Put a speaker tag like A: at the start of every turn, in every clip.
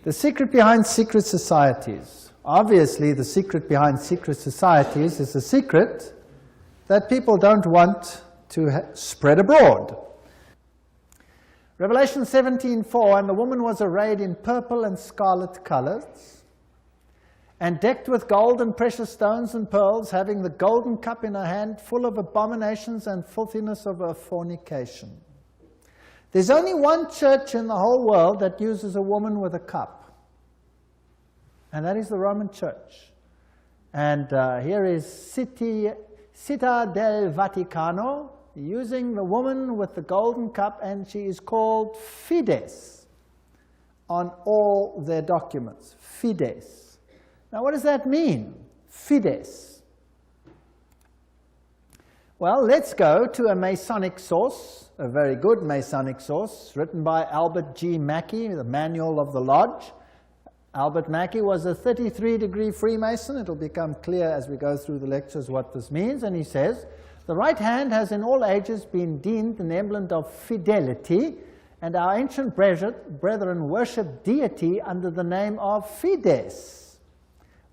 A: The secret behind secret societies. Obviously, the secret behind secret societies is a secret that people don't want to spread abroad. Revelation 17:4, and the woman was arrayed in purple and scarlet colors, and decked with gold and precious stones and pearls, having the golden cup in her hand, full of abominations and filthiness of her fornication. There's only one church in the whole world that uses a woman with a cup, and that is the Roman Church. And here is Città del Vaticano, using the woman with the golden cup, and she is called Fides on all their documents. Fides. Now, what does that mean? Fides. Well, let's go to a Masonic source, a very good Masonic source, written by Albert G. Mackey, the Manual of the Lodge. Albert Mackey was a 33-degree Freemason. It'll become clear as we go through the lectures what this means. And he says, the right hand has in all ages been deemed an emblem of fidelity, and our ancient brethren worshipped deity under the name of Fides,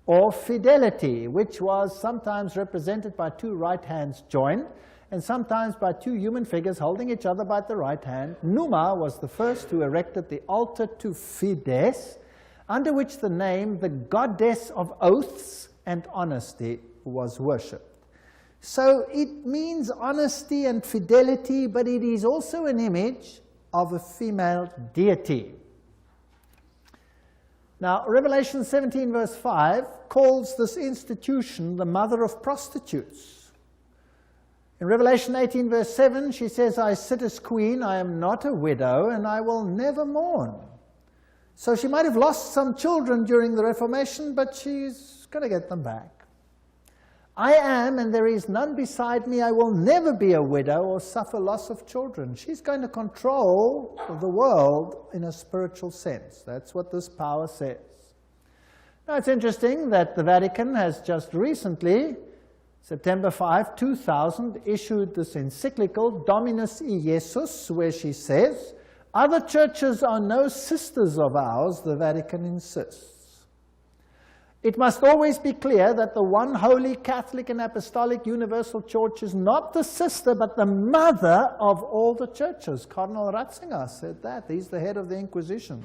A: or fidelity, which was sometimes represented by two right hands joined, and sometimes by two human figures holding each other by the right hand. Numa was the first who erected the altar to Fides, under which the name, the goddess of oaths and honesty, was worshipped. So it means honesty and fidelity, but it is also an image of a female deity. Now, Revelation 17 verse 5 calls this institution the mother of prostitutes. In Revelation 18 verse 7, she says, I sit as queen, I am not a widow, and I will never mourn. So she might have lost some children during the Reformation, but she's going to get them back. I am, and there is none beside me. I will never be a widow or suffer loss of children. She's going to control the world in a spiritual sense. That's what this power says. Now, it's interesting that the Vatican has just recently, September 5, 2000, issued this encyclical, Dominus Iesus, where she says, other churches are no sisters of ours, the Vatican insists. It must always be clear that the one holy Catholic and Apostolic Universal Church is not the sister, but the mother of all the churches. Cardinal Ratzinger said that. He's the head of the Inquisition.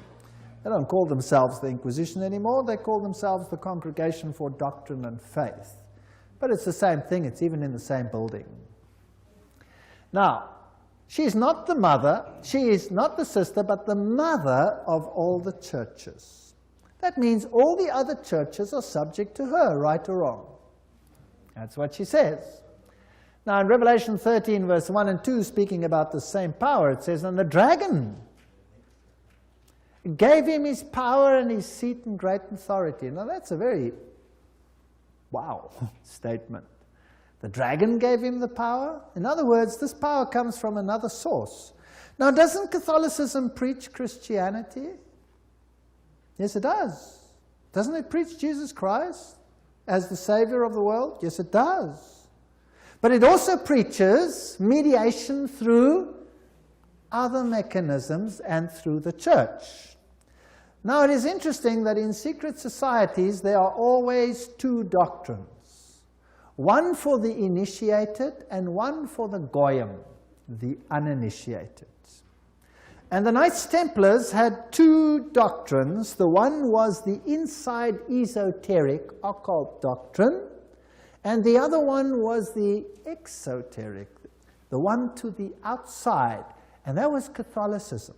A: They don't call themselves the Inquisition anymore. They call themselves the Congregation for Doctrine and Faith. But it's the same thing. It's even in the same building. Now, she is not the mother, she is not the sister, but the mother of all the churches. That means all the other churches are subject to her, right or wrong. That's what she says. Now in Revelation 13, verse 1 and 2, speaking about the same power, it says, and the dragon gave him his power and his seat and great authority. Now that's a very, wow, statement. The dragon gave him the power. In other words, this power comes from another source. Now, doesn't Catholicism preach Christianity? Yes, it does. Doesn't it preach Jesus Christ as the Savior of the world? Yes, it does. But it also preaches mediation through other mechanisms and through the church. Now, it is interesting that in secret societies there are always two doctrines. One for the initiated and one for the goyim, the uninitiated. And the Knights Templars had two doctrines. The one was the inside esoteric occult doctrine, and the other one was the exoteric, the one to the outside, and that was Catholicism.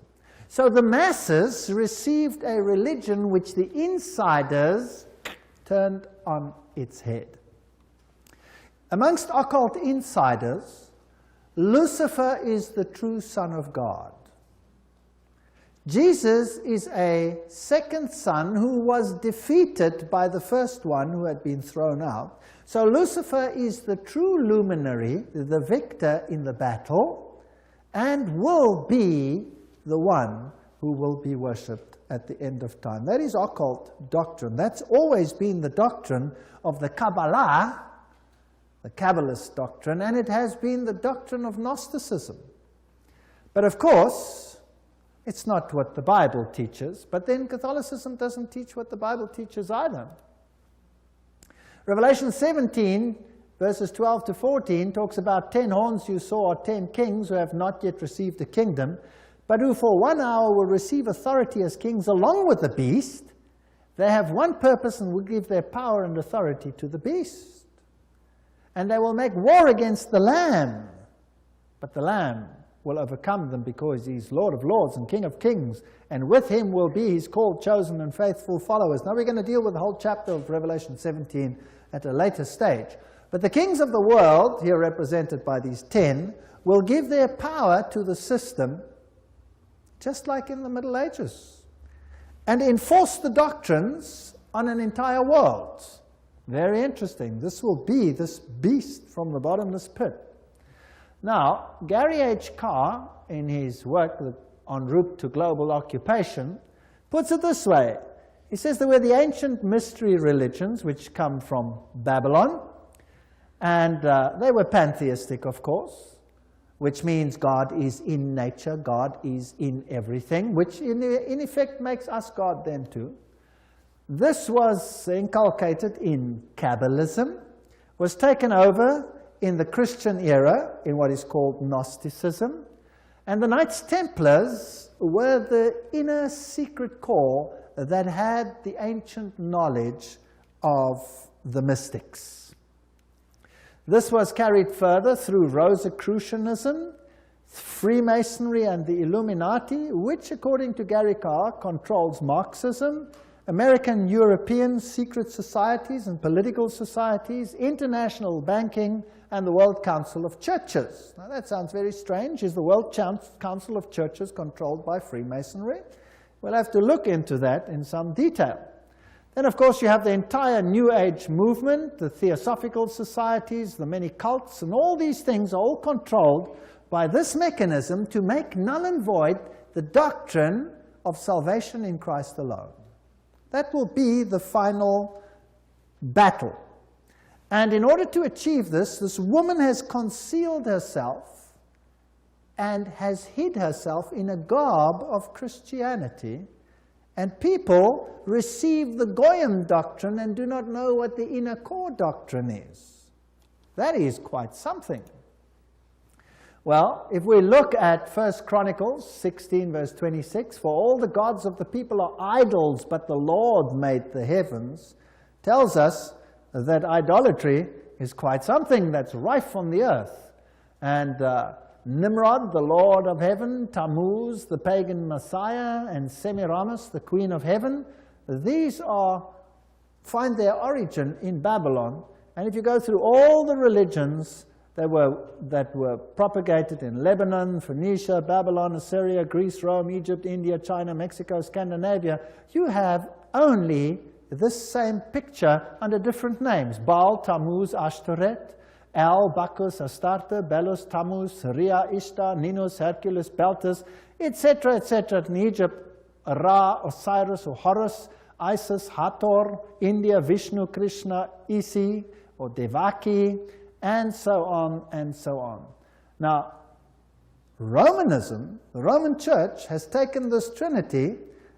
A: So the masses received a religion which the insiders turned on its head. Amongst occult insiders, Lucifer is the true Son of God. Jesus is a second son who was defeated by the first one who had been thrown out. So Lucifer is the true luminary, the victor in the battle, and will be the one who will be worshipped at the end of time. That is occult doctrine. That's always been the doctrine of the Kabbalah, the Kabbalist doctrine, and it has been the doctrine of Gnosticism. But of course, It's not what the Bible teaches, but then Catholicism doesn't teach what the Bible teaches either. Revelation 17, verses 12 to 14, talks about 10 horns you saw are 10 kings who have not yet received a kingdom, but who for 1 hour will receive authority as kings along with the beast. They have one purpose and will give their power and authority to the beast. And they will make war against the Lamb, but the Lamb will overcome them because he's Lord of lords and King of kings, and with him will be his called, chosen, and faithful followers. Now we're going to deal with the whole chapter of Revelation 17 at a later stage. But the kings of the world, here represented by these 10, will give their power to the system, just like in the Middle Ages, and enforce the doctrines on an entire world. Very interesting. This will be this beast from the bottomless pit. Now, Gary H. Carr, in his work En route to global occupation, puts it this way. He says there were the ancient mystery religions, which come from Babylon, and they were pantheistic, of course, which means God is in nature, God is in everything, which in effect makes us God then too. This was inculcated in Kabbalism, was taken over in the Christian era in what is called Gnosticism, and the Knights Templars were the inner secret core that had the ancient knowledge of the mystics. This was carried further through Rosicrucianism, Freemasonry, and the Illuminati, which, according to Gary Carr, controls Marxism, American European secret societies and political societies, international banking, and the World Council of Churches. Now that sounds very strange. Is the World Council of Churches controlled by Freemasonry? We'll have to look into that in some detail. Then, of course, you have the entire New Age movement, the Theosophical societies, the many cults, and all these things are all controlled by this mechanism to make null and void the doctrine of salvation in Christ alone. That will be the final battle. And in order to achieve this, this woman has concealed herself and has hid herself in a garb of Christianity, and people receive the Goyim doctrine and do not know what the inner core doctrine is. That is quite something. Well, if we look at 1 Chronicles 16, verse 26, for all the gods of the people are idols, but the Lord made the heavens, tells us that idolatry is quite something that's rife on the earth. And Nimrod, the Lord of heaven, Tammuz, the pagan Messiah, and Semiramis, the Queen of heaven, these find their origin in Babylon. And if you go through all the religions that were propagated in Lebanon, Phoenicia, Babylon, Assyria, Greece, Rome, Egypt, India, China, Mexico, Scandinavia, you have only this same picture under different names: Baal, Tammuz, Ashtoreth, El, Bacchus, Astarte, Belus, Tammuz, Rhea, Ishtar, Ninus, Hercules, Beltis, etc., etc. In Egypt, Ra, Osiris, or Horus, Isis, Hathor, India, Vishnu, Krishna, Isi, or Devaki, and so on and so on. Now, Romanism, the Roman Church, has taken this Trinity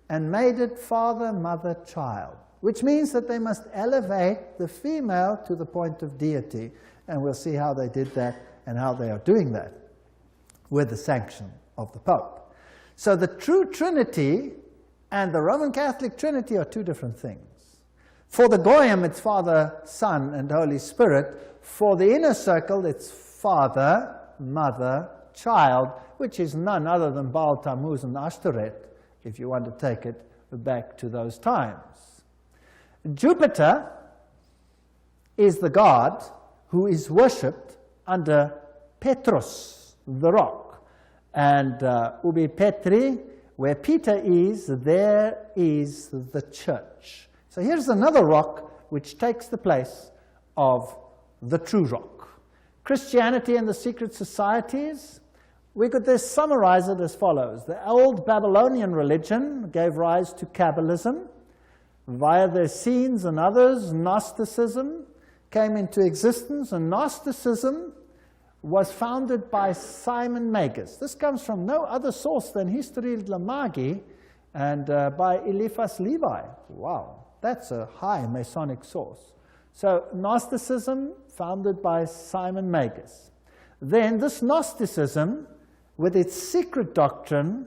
A: and made it Father, Mother, Child, which means that they must elevate the female to the point of deity. And we'll see how they did that and how they are doing that with the sanction of the Pope. So the true Trinity and the Roman Catholic Trinity are two different things. For the Goyim, it's Father, Son, and Holy Spirit. For the inner circle, it's Father, Mother, Child, which is none other than Baal, Tammuz, and Ashtoreth, if you want to take it back to those times. Jupiter is the god who is worshipped under Petrus, the rock. And Ubi Petri, where Peter is, there is the church. So here's another rock which takes the place of the true rock. Christianity and the secret societies, we could just summarize it as follows. The old Babylonian religion gave rise to Kabbalism. Via the Essenes and others, Gnosticism came into existence, and Gnosticism was founded by Simon Magus. This comes from no other source than History de la Magie and by Eliphas Levi. Wow, that's a high Masonic source. So Gnosticism, founded by Simon Magus. Then this Gnosticism, with its secret doctrine,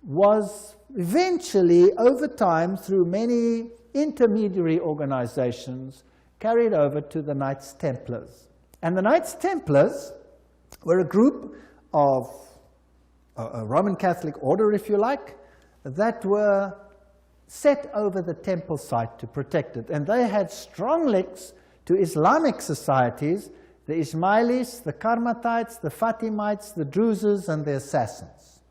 A: was eventually, over time, through many intermediary organizations, carried over to the Knights Templars. And the Knights Templars were a group of a Roman Catholic order, if you like, that were set over the temple site to protect it. And they had strong links to Islamic societies, the Ismailis, the Karmatites, the Fatimites, the Druzes, and the Assassins.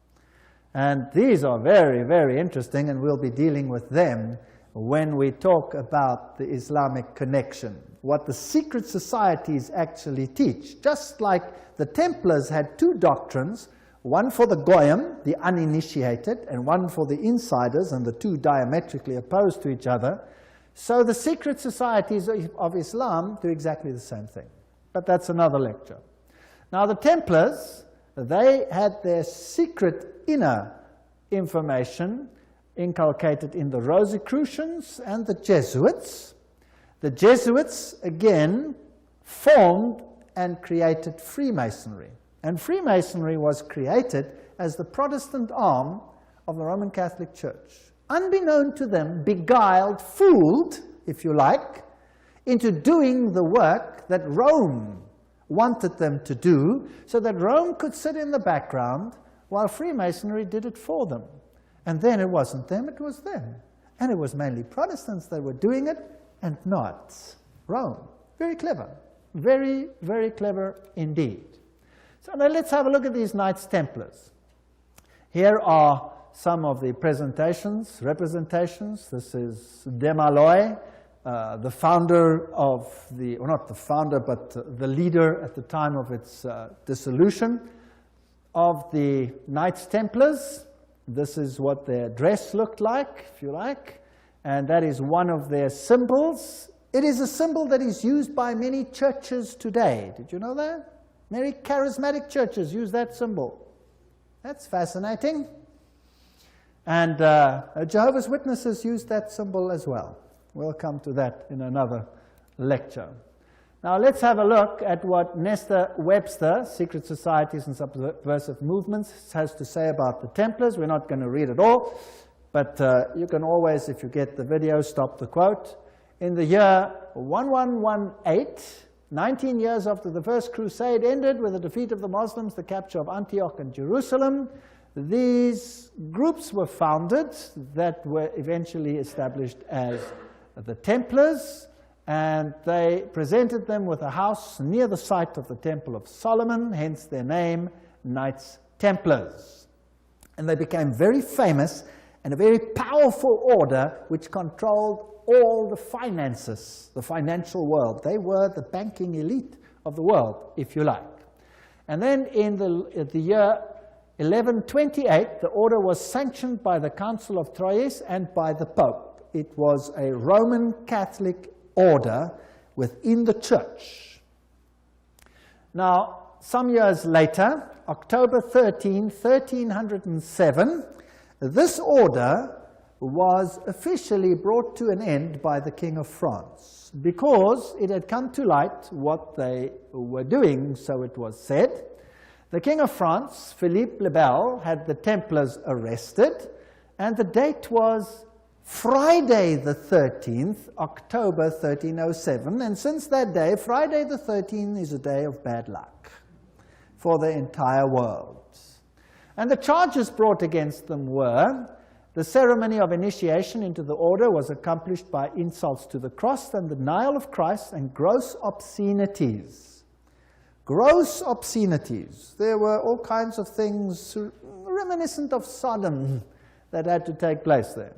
A: And these are very, very interesting, and we'll be dealing with them when we talk about the Islamic connection, what the secret societies actually teach. Just like the Templars had two doctrines, one for the Goyim, the uninitiated, and one for the insiders, and the two diametrically opposed to each other, so the secret societies of Islam do exactly the same thing. But that's another lecture. Now the Templars, they had their secret inner information inculcated in the Rosicrucians and the Jesuits. The Jesuits, again, formed and created Freemasonry. And Freemasonry was created as the Protestant arm of the Roman Catholic Church. Unbeknown to them, beguiled, fooled, if you like, into doing the work that Rome wanted them to do, so that Rome could sit in the background while Freemasonry did it for them. And then it wasn't them, it was them. And it was mainly Protestants that were doing it, and not Rome. Very clever. Very, very clever indeed. So now let's have a look at these Knights Templars. Here are some of the representations. This is Desmaloy, the founder of the, well, not the founder, but the leader at the time of its dissolution of the Knights Templars. This is what their dress looked like, if you like, and that is one of their symbols. It is a symbol that is used by many churches today. Did you know that? Many charismatic churches use that symbol. That's fascinating. And Jehovah's Witnesses use that symbol as well. We'll come to that in another lecture. Now let's have a look at what Nestor Webster, Secret Societies and Subversive Movements, has to say about the Templars. We're not going to read it all, but you can always, if you get the video, stop the quote. In the year 1118, 19 years after the First Crusade ended with the defeat of the Muslims, the capture of Antioch and Jerusalem, these groups were founded that were eventually established as the Templars, and they presented them with a house near the site of the Temple of Solomon, hence their name, Knights Templars. And they became very famous and a very powerful order which controlled all the finances, the financial world. They were the banking elite of the world, if you like. And then in the year 1128, the order was sanctioned by the Council of Troyes and by the Pope. It was a Roman Catholic order within the church. Now, some years later, October 13, 1307, this order was officially brought to an end by the King of France because it had come to light what they were doing, so it was said. The King of France, Philippe le Bel, had the Templars arrested, and the date was Friday the 13th, October 1307, and since that day, Friday the 13th is a day of bad luck for the entire world. And the charges brought against them were: the ceremony of initiation into the order was accomplished by insults to the cross and the denial of Christ and gross obscenities. Gross obscenities. There were all kinds of things reminiscent of Sodom that had to take place there.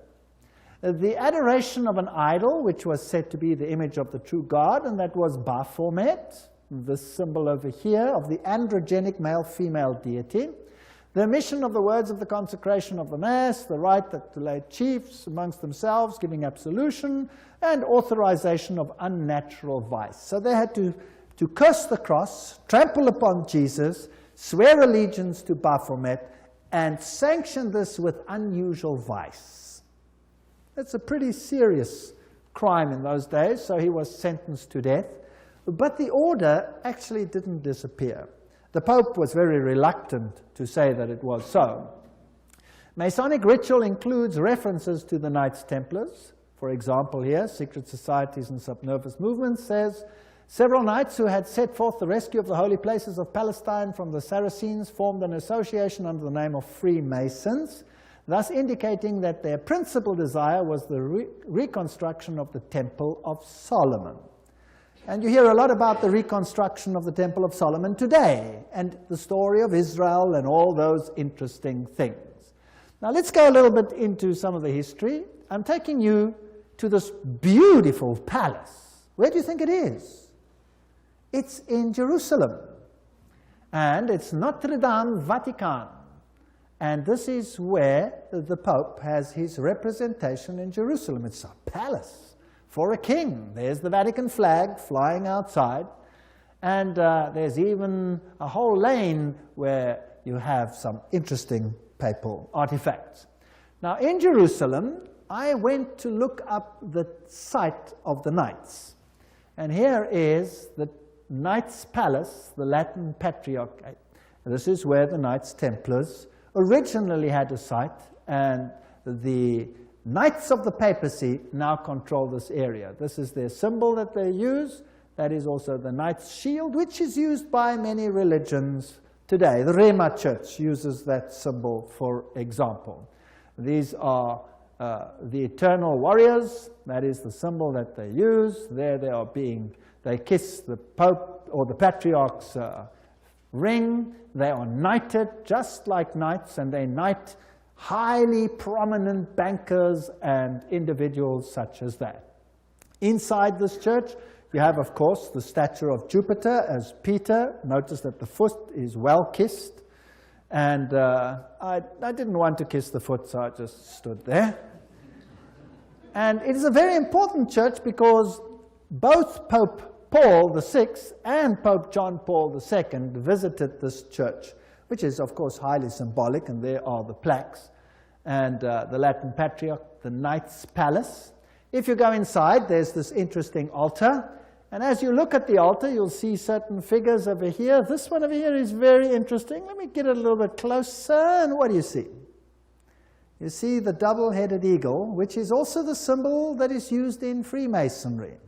A: The adoration of an idol, which was said to be the image of the true God, and that was Baphomet, this symbol over here of the androgenic male-female deity. The omission of the words of the consecration of the Mass, the right that to lay chiefs amongst themselves, giving absolution, and authorization of unnatural vice. So they had to to curse the cross, trample upon Jesus, swear allegiance to Baphomet, and sanction this with unusual vice. That's a pretty serious crime in those days, so he was sentenced to death. But the order actually didn't disappear. The Pope was very reluctant to say that it was so. Masonic ritual includes references to the Knights Templars. For example here, Secret Societies and Subnervous Movements says, several knights who had set forth the rescue of the holy places of Palestine from the Saracens formed an association under the name of Freemasons, thus indicating that their principal desire was the reconstruction of the Temple of Solomon. And you hear a lot about the reconstruction of the Temple of Solomon today, and the story of Israel and all those interesting things. Now let's go a little bit into some of the history. I'm taking you to this beautiful palace. Where do you think it is? It's in Jerusalem. And it's Notre Dame Vatican. And this is where the Pope has his representation in Jerusalem. It's a palace for a king. There's the Vatican flag flying outside, and there's even a whole lane where you have some interesting papal artifacts. Now in Jerusalem, I went to look up the site of the Knights, and here is the Knights Palace, the Latin Patriarchate. This is where the Knights Templars originally had a site, and the Knights of the Papacy now control this area. This is their symbol that they use. That is also the Knight's shield, which is used by many religions today. The Rema Church uses that symbol, for example. These are the eternal warriors. That is the symbol that they use. There they are they kiss the Pope or the Patriarch's ring. They are knighted just like knights, and they knight highly prominent bankers and individuals such as that. Inside this church, you have, of course, the statue of Jupiter as Peter. Notice that the foot is well kissed. And I didn't want to kiss the foot, so I just stood there. And it is a very important church because both Pope Paul VI and Pope John Paul II visited this church, which is, of course, highly symbolic, and there are the plaques. And the Latin Patriarch, the Knights Palace. If you go inside, there's this interesting altar. And as you look at the altar, you'll see certain figures over here. This one over here is very interesting. Let me get it a little bit closer, and what do you see? You see the double-headed eagle, which is also the symbol that is used in Freemasonry.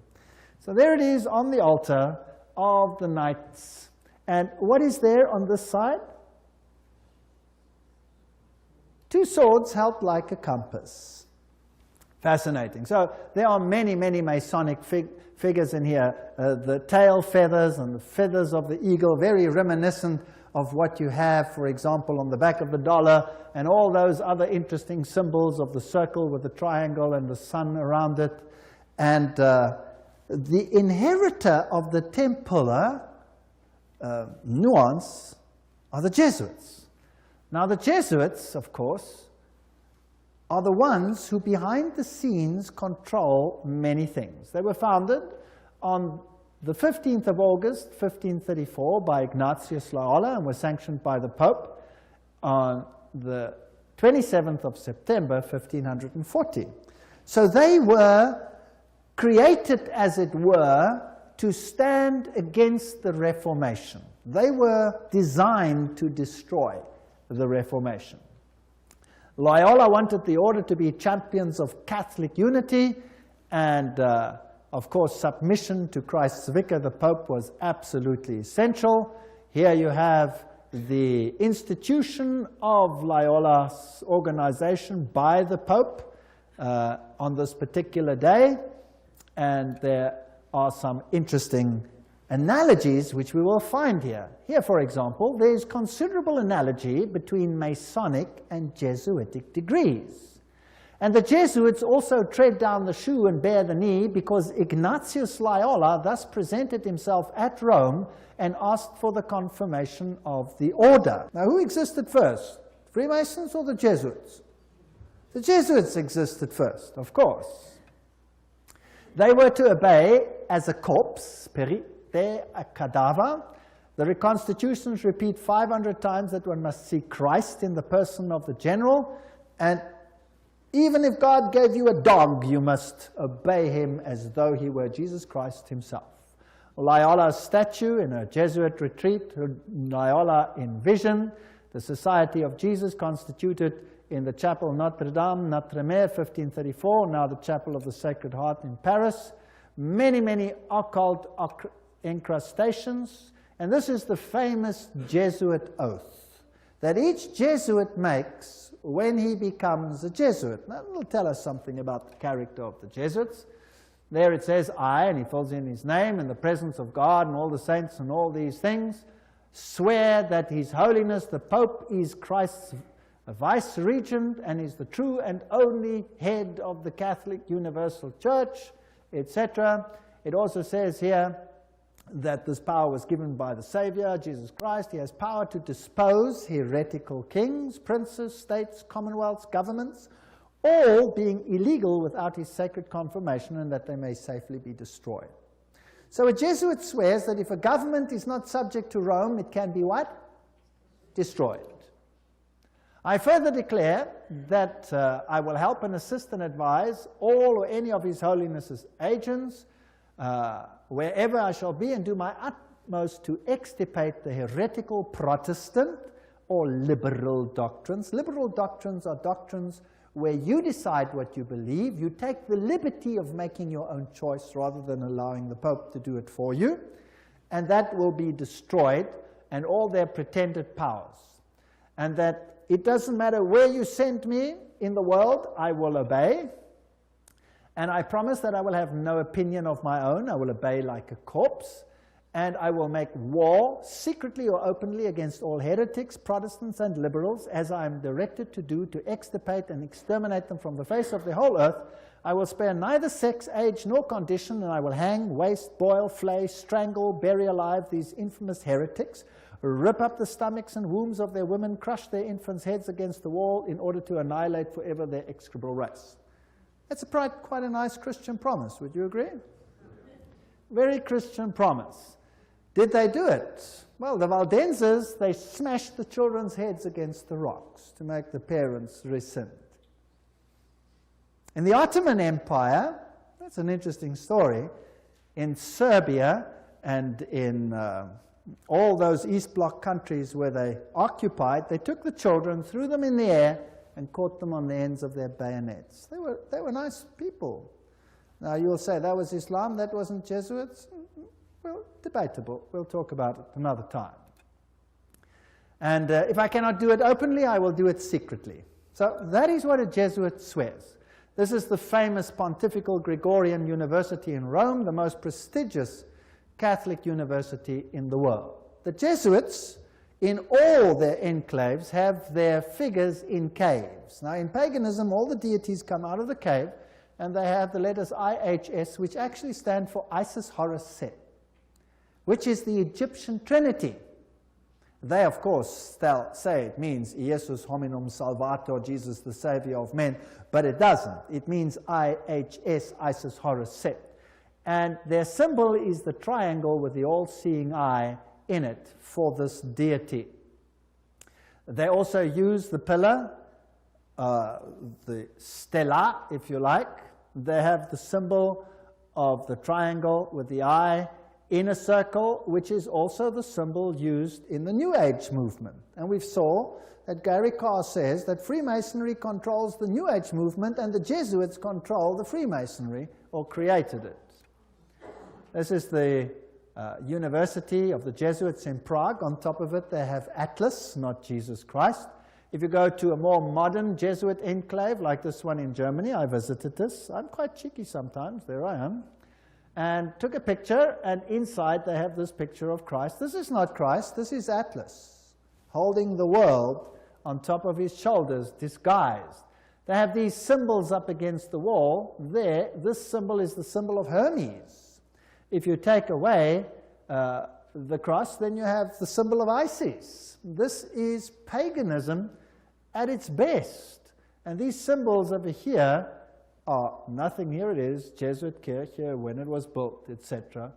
A: So there it is on the altar of the Knights. And what is there on this side? Two swords held like a compass. Fascinating. So there are many, many Masonic figures in here. The tail feathers and the feathers of the eagle, very reminiscent of what you have, for example, on the back of the dollar, and all those other interesting symbols of the circle with the triangle and the sun around it. And the inheritor of the Templar nuance are the Jesuits. Now, the Jesuits, of course, are the ones who behind the scenes control many things. They were founded on the 15th of August, 1534, by Ignatius Loyola and were sanctioned by the Pope on the 27th of September, 1540. So they were created, as it were, to stand against the Reformation. They were designed to destroy the Reformation. Loyola wanted the order to be champions of Catholic unity, and of course submission to Christ's vicar, the Pope, was absolutely essential. Here you have the institution of Loyola's organization by the Pope on this particular day, and there are some interesting analogies which we will find here. Here, for example, there is considerable analogy between Masonic and Jesuitic degrees. And the Jesuits also tread down the shoe and bear the knee because Ignatius Loyola thus presented himself at Rome and asked for the confirmation of the order. Now, who existed first? Freemasons or the Jesuits? The Jesuits existed first, of course. They were to obey as a corps, stare a cadaver. The reconstitutions repeat 500 times that one must see Christ in the person of the general, and even if God gave you a dog, you must obey him as though he were Jesus Christ himself. Loyola's statue in a Jesuit retreat, Loyola in vision, the Society of Jesus constituted in the Chapel Notre Dame, Notre-Dame, 1534, now the Chapel of the Sacred Heart in Paris. Many, many occult incrustations. And this is the famous Jesuit oath that each Jesuit makes when he becomes a Jesuit. Now, it'll tell us something about the character of the Jesuits. There it says, I, and he fills in his name, in the presence of God and all the saints and all these things, swear that His Holiness the Pope is Christ's vice-regent and is the true and only head of the Catholic Universal Church, etc. It also says here that this power was given by the Savior, Jesus Christ. He has power to dispose heretical kings, princes, states, commonwealths, governments, all being illegal without his sacred confirmation, and that they may safely be destroyed. So a Jesuit swears that if a government is not subject to Rome, it can be what? Destroyed. I further declare that I will help and assist and advise all or any of His Holiness's agents wherever I shall be, and do my utmost to extirpate the heretical Protestant or liberal doctrines. Liberal doctrines are doctrines where you decide what you believe. You take the liberty of making your own choice rather than allowing the Pope to do it for you. And that will be destroyed, and all their pretended powers. And that it doesn't matter where you send me in the world, I will obey. And I promise that I will have no opinion of my own. I will obey like a corpse. And I will make war, secretly or openly, against all heretics, Protestants, and liberals, as I am directed to do, to extirpate and exterminate them from the face of the whole earth. I will spare neither sex, age, nor condition, and I will hang, waste, boil, flay, strangle, bury alive these infamous heretics, rip up the stomachs and wombs of their women, crush their infants' heads against the wall in order to annihilate forever their execrable race. That's quite a nice Christian promise, would you agree? Very Christian promise. Did they do it? Well, the Valdenses, they smashed the children's heads against the rocks to make the parents rescind. In the Ottoman Empire, that's an interesting story, in Serbia and in all those East Bloc countries where they occupied, they took the children, threw them in the air, and caught them on the ends of their bayonets. They were nice people. Now you'll say, that was Islam, that wasn't Jesuits? Well, debatable. We'll talk about it another time. And if I cannot do it openly, I will do it secretly. So that is what a Jesuit swears. This is the famous Pontifical Gregorian University in Rome, the most prestigious Catholic university in the world. The Jesuits, in all their enclaves, have their figures in caves. Now, in paganism, all the deities come out of the cave, and they have the letters IHS, which actually stand for Isis, Horus, Set, which is the Egyptian Trinity. They, of course, say it means Jesus hominum salvator, Jesus the Savior of men, but it doesn't. It means IHS, Isis, Horus, Set. And their symbol is the triangle with the all-seeing eye in it for this deity. They also use the pillar, the stela, if you like. They have the symbol of the triangle with the eye in a circle, which is also the symbol used in the New Age movement. And we saw that Gary Carr says that Freemasonry controls the New Age movement and the Jesuits control the Freemasonry, or created it. This is the University of the Jesuits in Prague. On top of it, they have Atlas, not Jesus Christ. If you go to a more modern Jesuit enclave, like this one in Germany, I visited this. I'm quite cheeky sometimes. There I am. And took a picture, and inside they have this picture of Christ. This is not Christ. This is Atlas, holding the world on top of his shoulders, disguised. They have these symbols up against the wall. There, this symbol is the symbol of Hermes. If you take away the cross, then you have the symbol of Isis. This is paganism at its best. And these symbols over here are nothing. Here it is, Jesuit Kirche, when it was built, etc.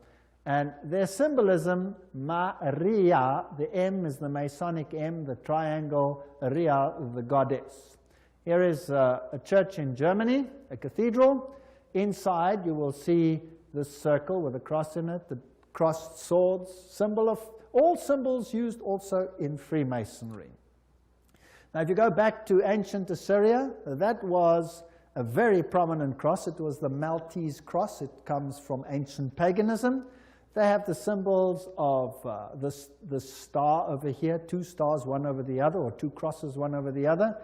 A: And their symbolism, Maria, the M is the Masonic M, the triangle, Ria, the goddess. Here is a church in Germany, a cathedral. Inside you will see this circle with a cross in it, the crossed swords, symbol of all symbols used also in Freemasonry. Now if you go back to ancient Assyria, that was a very prominent cross. It was the Maltese cross. It comes from ancient paganism. They have the symbols of the star over here, 2 stars, one over the other, or 2 crosses, one over the other.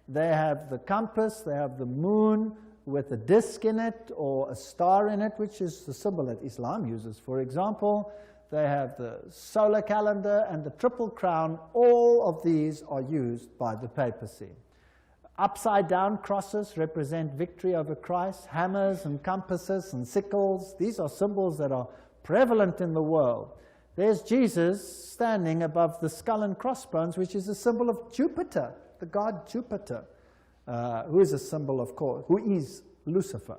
A: They have the compass, they have the moon with a disc in it, or a star in it, which is the symbol that Islam uses, for example. They have the solar calendar and the triple crown. All of these are used by the papacy. Upside-down crosses represent victory over Christ. Hammers and compasses and sickles, these are symbols that are prevalent in the world. There's Jesus standing above the skull and crossbones, which is a symbol of Jupiter, the god Jupiter, who is a symbol, of course, who is Lucifer.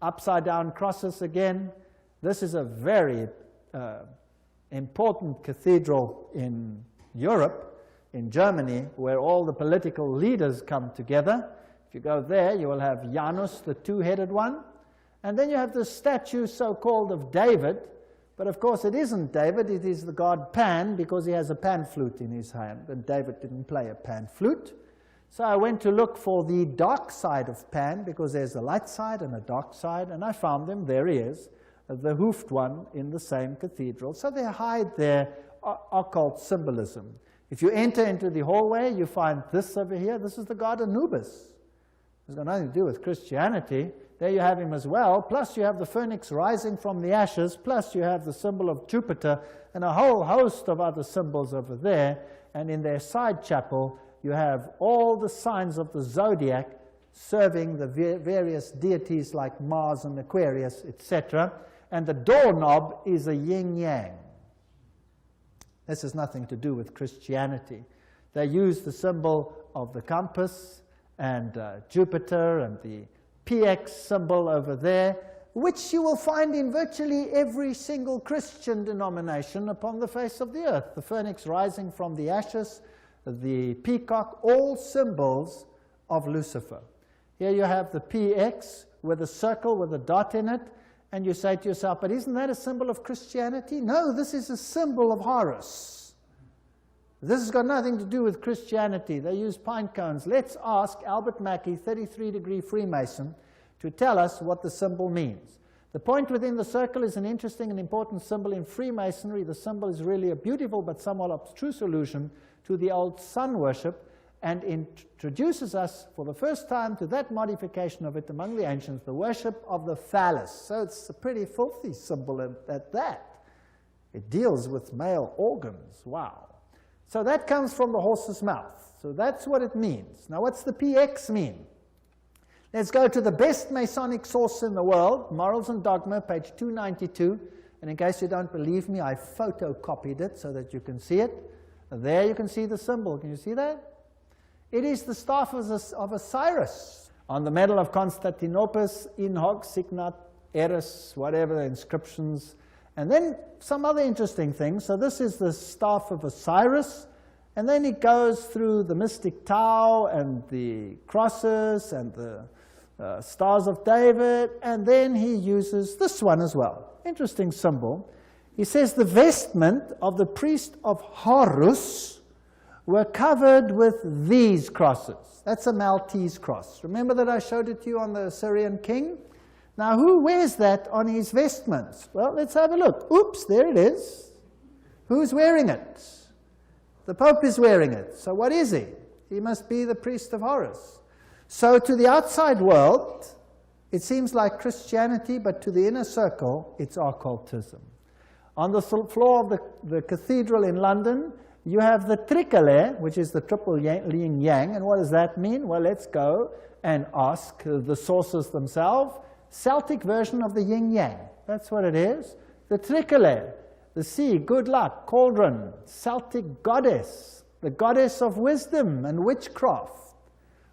A: Upside-down crosses again. This is a very important cathedral in Europe, in Germany, where all the political leaders come together. If you go there, you will have Janus, the 2-headed one. And then you have the statue, so-called, of David. But of course it isn't David, it is the god Pan, because he has a pan flute in his hand, and David didn't play a pan flute. So I went to look for the dark side of Pan, because there's a light side and a dark side, and I found him. There he is, the hoofed one in the same cathedral. So they hide their occult symbolism. If you enter into the hallway, you find this over here. This is the god Anubis. It's got nothing to do with Christianity. There you have him as well, plus you have the phoenix rising from the ashes, plus you have the symbol of Jupiter, and a whole host of other symbols over there. And in their side chapel, you have all the signs of the zodiac serving the various deities like Mars and Aquarius, etc. And the doorknob is a yin-yang. This has nothing to do with Christianity. They use the symbol of the compass and Jupiter and the PX symbol over there, which you will find in virtually every single Christian denomination upon the face of the earth. The phoenix rising from the ashes, the peacock, all symbols of Lucifer. Here you have the PX with a circle with a dot in it, and you say to yourself, but isn't that a symbol of Christianity? No, this is a symbol of Horus. This has got nothing to do with Christianity. They use pine cones. Let's ask Albert Mackey, 33-degree Freemason, to tell us what the symbol means. The point within the circle is an interesting and important symbol in Freemasonry. The symbol is really a beautiful but somewhat abstruse allusion to the old sun worship, and introduces us for the first time to that modification of it among the ancients, the worship of the phallus. So it's a pretty filthy symbol at that. It deals with male organs. Wow. So that comes from the horse's mouth. So that's what it means. Now what's the PX mean? Let's go to the best Masonic source in the world, Morals and Dogma, page 292. And in case you don't believe me, I photocopied it so that you can see it. There you can see the symbol. Can you see that? It is the staff of Osiris. On the medal of Constantinople, in hoc signat eris, whatever the inscriptions. And then some other interesting things. So this is the staff of Osiris, and then it goes through the mystic Tau and the crosses and the stars of David, and then he uses this one as well. Interesting symbol. He says the vestment of the priest of Horus were covered with these crosses. That's a Maltese cross. Remember that I showed it to you on the Assyrian king? Now, who wears that on his vestments? Well, let's have a look. Oops, there it is. Who's wearing it? The Pope is wearing it. So what is he? He must be the priest of Horus. So to the outside world, it seems like Christianity, but to the inner circle, it's occultism. On the floor of the cathedral in London, you have the tricolour, which is the triple yin-yang. And what does that mean? Well, let's go and ask the sources themselves. Celtic version of the yin-yang. That's what it is. The tricolour, the sea, good luck, cauldron, Celtic goddess, the goddess of wisdom and witchcraft.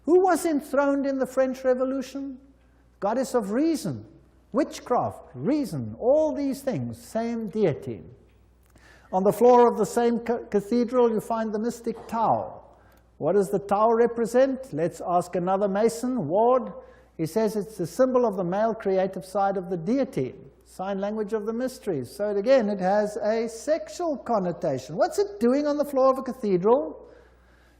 A: Who was enthroned in the French Revolution? Goddess of reason. Witchcraft, reason, all these things, same deity. On the floor of the same cathedral, you find the mystic Tau. What does the Tau represent? Let's ask another Mason, Ward. He says it's the symbol of the male creative side of the deity, sign language of the mysteries. So again, it has a sexual connotation. What's it doing on the floor of a cathedral?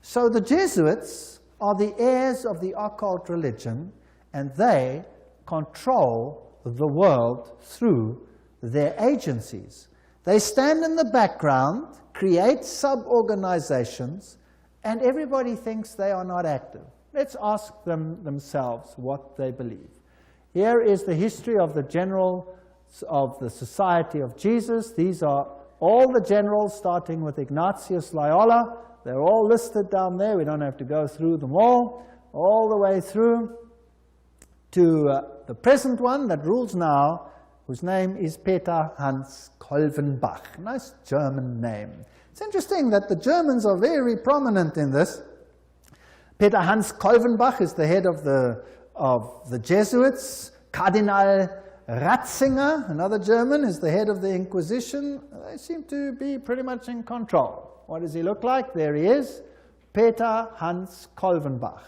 A: So the Jesuits are the heirs of the occult religion, and they control the world through their agencies. They stand in the background, create sub-organizations, and everybody thinks they are not active. Let's ask them themselves what they believe. Here is the history of the generals of the Society of Jesus. These are all the generals, starting with Ignatius Loyola. They're all listed down there. We don't have to go through them all the way through to the present one that rules now, whose name is Peter Hans Kolvenbach. Nice German name. It's interesting that the Germans are very prominent in this. Peter Hans Kolvenbach is the head of the Jesuits. Cardinal Ratzinger, another German, is the head of the Inquisition. They seem to be pretty much in control. What does he look like? There he is, Peter Hans Kolvenbach.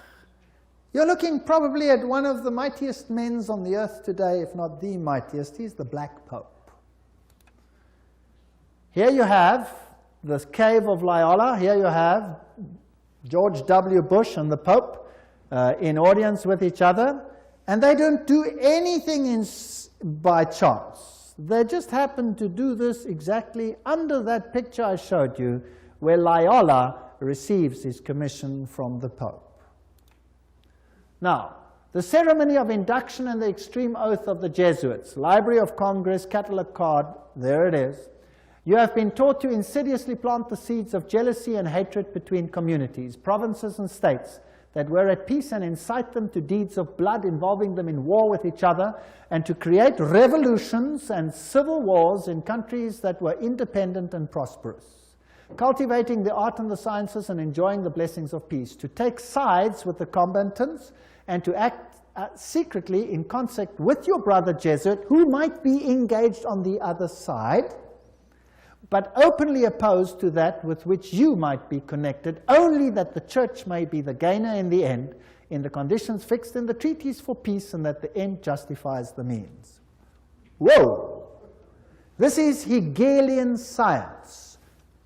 A: You're looking probably at one of the mightiest men on the earth today, if not the mightiest. He's the Black Pope. Here you have the cave of Loyola. Here you have George W. Bush and the Pope in audience with each other. And they don't do anything by chance. They just happen to do this exactly under that picture I showed you, where Loyola receives his commission from the Pope. Now, the ceremony of induction and the extreme oath of the Jesuits, Library of Congress, catalog card, there it is. You have been taught to insidiously plant the seeds of jealousy and hatred between communities, provinces and states that were at peace, and incite them to deeds of blood involving them in war with each other, and to create revolutions and civil wars in countries that were independent and prosperous, cultivating the art and the sciences and enjoying the blessings of peace, to take sides with the combatants and to act secretly in concert with your brother Jesuit, who might be engaged on the other side, but openly opposed to that with which you might be connected, only that the church may be the gainer in the end, in the conditions fixed in the treaties for peace, and that the end justifies the means. Whoa! This is Hegelian science.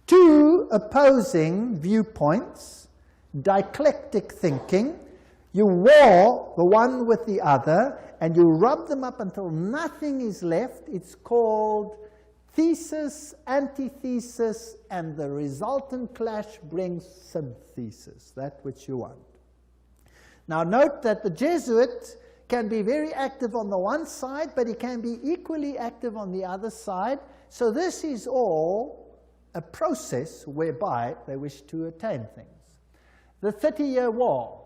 A: Two opposing viewpoints, dialectic thinking. You war the one with the other, and you rub them up until nothing is left. It's called thesis, antithesis, and the resultant clash brings synthesis, that which you want. Now note that the Jesuit can be very active on the one side, but he can be equally active on the other side. So this is all a process whereby they wish to attain things. The 30-Year War.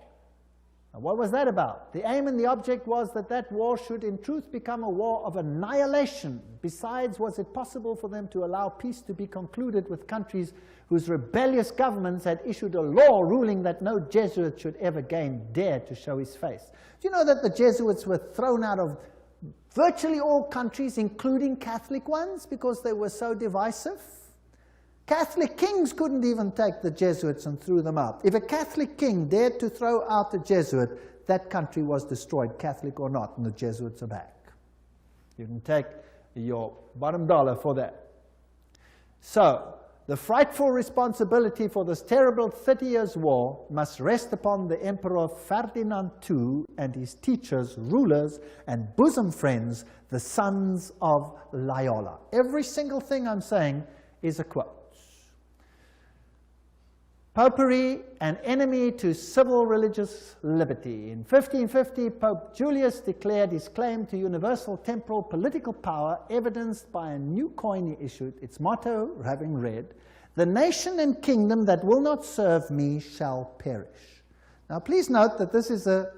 A: Now, what was that about? The aim and the object was that that war should in truth become a war of annihilation. Besides, was it possible for them to allow peace to be concluded with countries whose rebellious governments had issued a law ruling that no Jesuit should ever again dare to show his face? Do you know that the Jesuits were thrown out of virtually all countries, including Catholic ones, because they were so divisive? Catholic kings couldn't even take the Jesuits and threw them out. If a Catholic king dared to throw out a Jesuit, that country was destroyed, Catholic or not, and the Jesuits are back. You can take your bottom dollar for that. So, the frightful responsibility for this terrible 30 Years' War must rest upon the Emperor Ferdinand II and his teachers, rulers, and bosom friends, the sons of Loyola. Every single thing I'm saying is a quote. Popery, an enemy to civil religious liberty. In 1550, Pope Julius declared his claim to universal temporal political power, evidenced by a new coin he issued, its motto having read, "The nation and kingdom that will not serve me shall perish." Now please note that this is a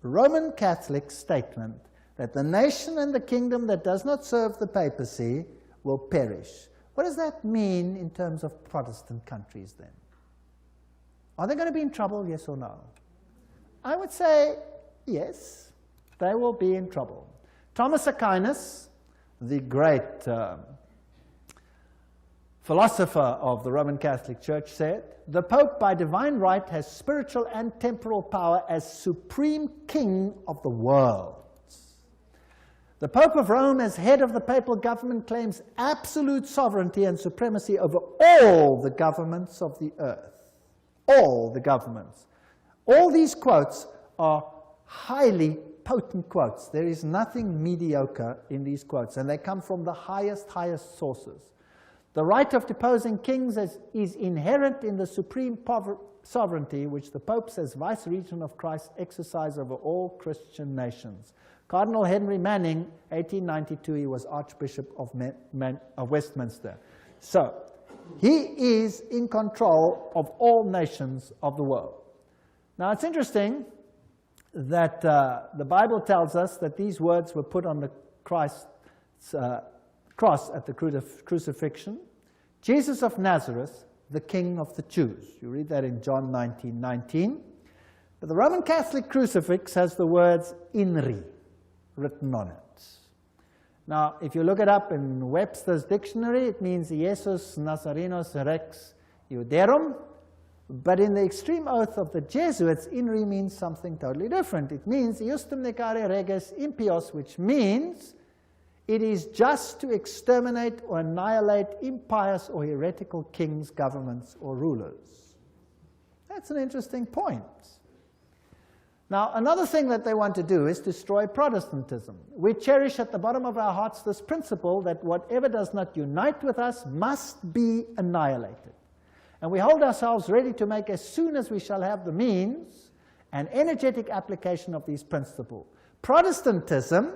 A: Roman Catholic statement, that the nation and the kingdom that does not serve the papacy will perish. What does that mean in terms of Protestant countries then? Are they going to be in trouble, yes or no? I would say yes, they will be in trouble. Thomas Aquinas, the great philosopher of the Roman Catholic Church, said, "The Pope by divine right has spiritual and temporal power as supreme king of the world. The Pope of Rome, as head of the papal government, claims absolute sovereignty and supremacy over all the governments of the earth." All the governments. All these quotes are highly potent quotes. There is nothing mediocre in these quotes, and they come from the highest sources. The right of deposing kings is inherent in the supreme sovereignty which the popes as vice-regent of Christ exercise over all Christian nations. Cardinal Henry Manning, 1892, he was Archbishop of Westminster. So, he is in control of all nations of the world. Now, it's interesting that the Bible tells us that these words were put on the Christ's cross at the crucifixion. Jesus of Nazareth, the King of the Jews. You read that in John 19:19. But the Roman Catholic crucifix has the words "INRI" written on it. Now, if you look it up in Webster's dictionary, it means Jesus Nazarenos Rex Iuderum. But in the extreme oath of the Jesuits, "INRI" means something totally different. It means "Iustum necare reges impios," which means it is just to exterminate or annihilate impious or heretical kings, governments, or rulers. That's an interesting point. Now, another thing that they want to do is destroy Protestantism. We cherish at the bottom of our hearts this principle that whatever does not unite with us must be annihilated. And we hold ourselves ready to make, as soon as we shall have the means, an energetic application of these principles. Protestantism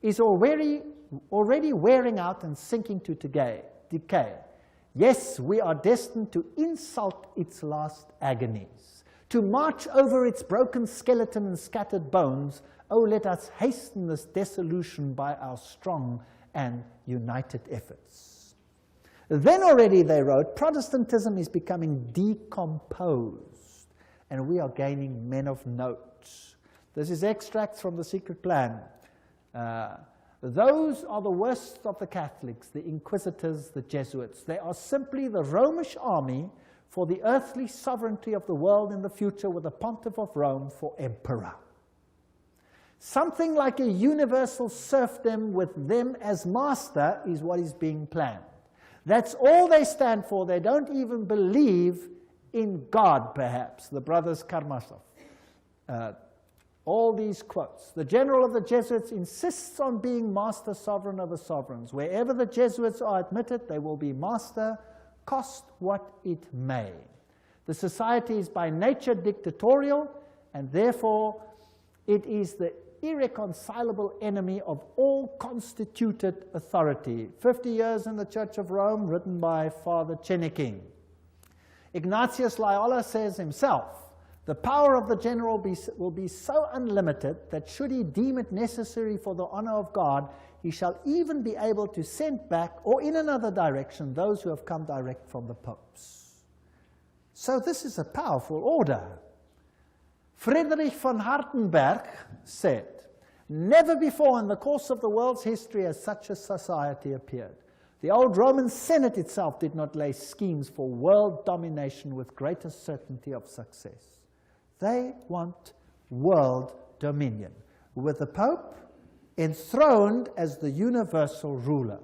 A: is already wearing out and sinking to decay. Yes, we are destined to insult its last agonies, to march over its broken skeleton and scattered bones. Oh, let us hasten this dissolution by our strong and united efforts. Then already, they wrote, Protestantism is becoming decomposed, and we are gaining men of note. This is extracts from The Secret Plan. Those are the worst of the Catholics, the Inquisitors, the Jesuits. They are simply the Romish army for the earthly sovereignty of the world in the future, with the Pontiff of Rome for emperor. Something like a universal serfdom with them as master is what is being planned. That's all they stand for. They don't even believe in God, perhaps, the brothers Karamazov. All these quotes. The general of the Jesuits insists on being master sovereign over sovereigns. Wherever the Jesuits are admitted, they will be master, cost what it may. The society is by nature dictatorial, and therefore it is the irreconcilable enemy of all constituted authority. 50 Years in the Church of Rome, written by Father Chenikin. Ignatius Loyola says himself, the power of the general will be so unlimited that should he deem it necessary for the honor of God, he shall even be able to send back, or in another direction, those who have come direct from the popes. So this is a powerful order. Friedrich von Hartenberg said, never before in the course of the world's history has such a society appeared. The old Roman Senate itself did not lay schemes for world domination with greater certainty of success. They want world dominion, with the Pope enthroned as the universal ruler.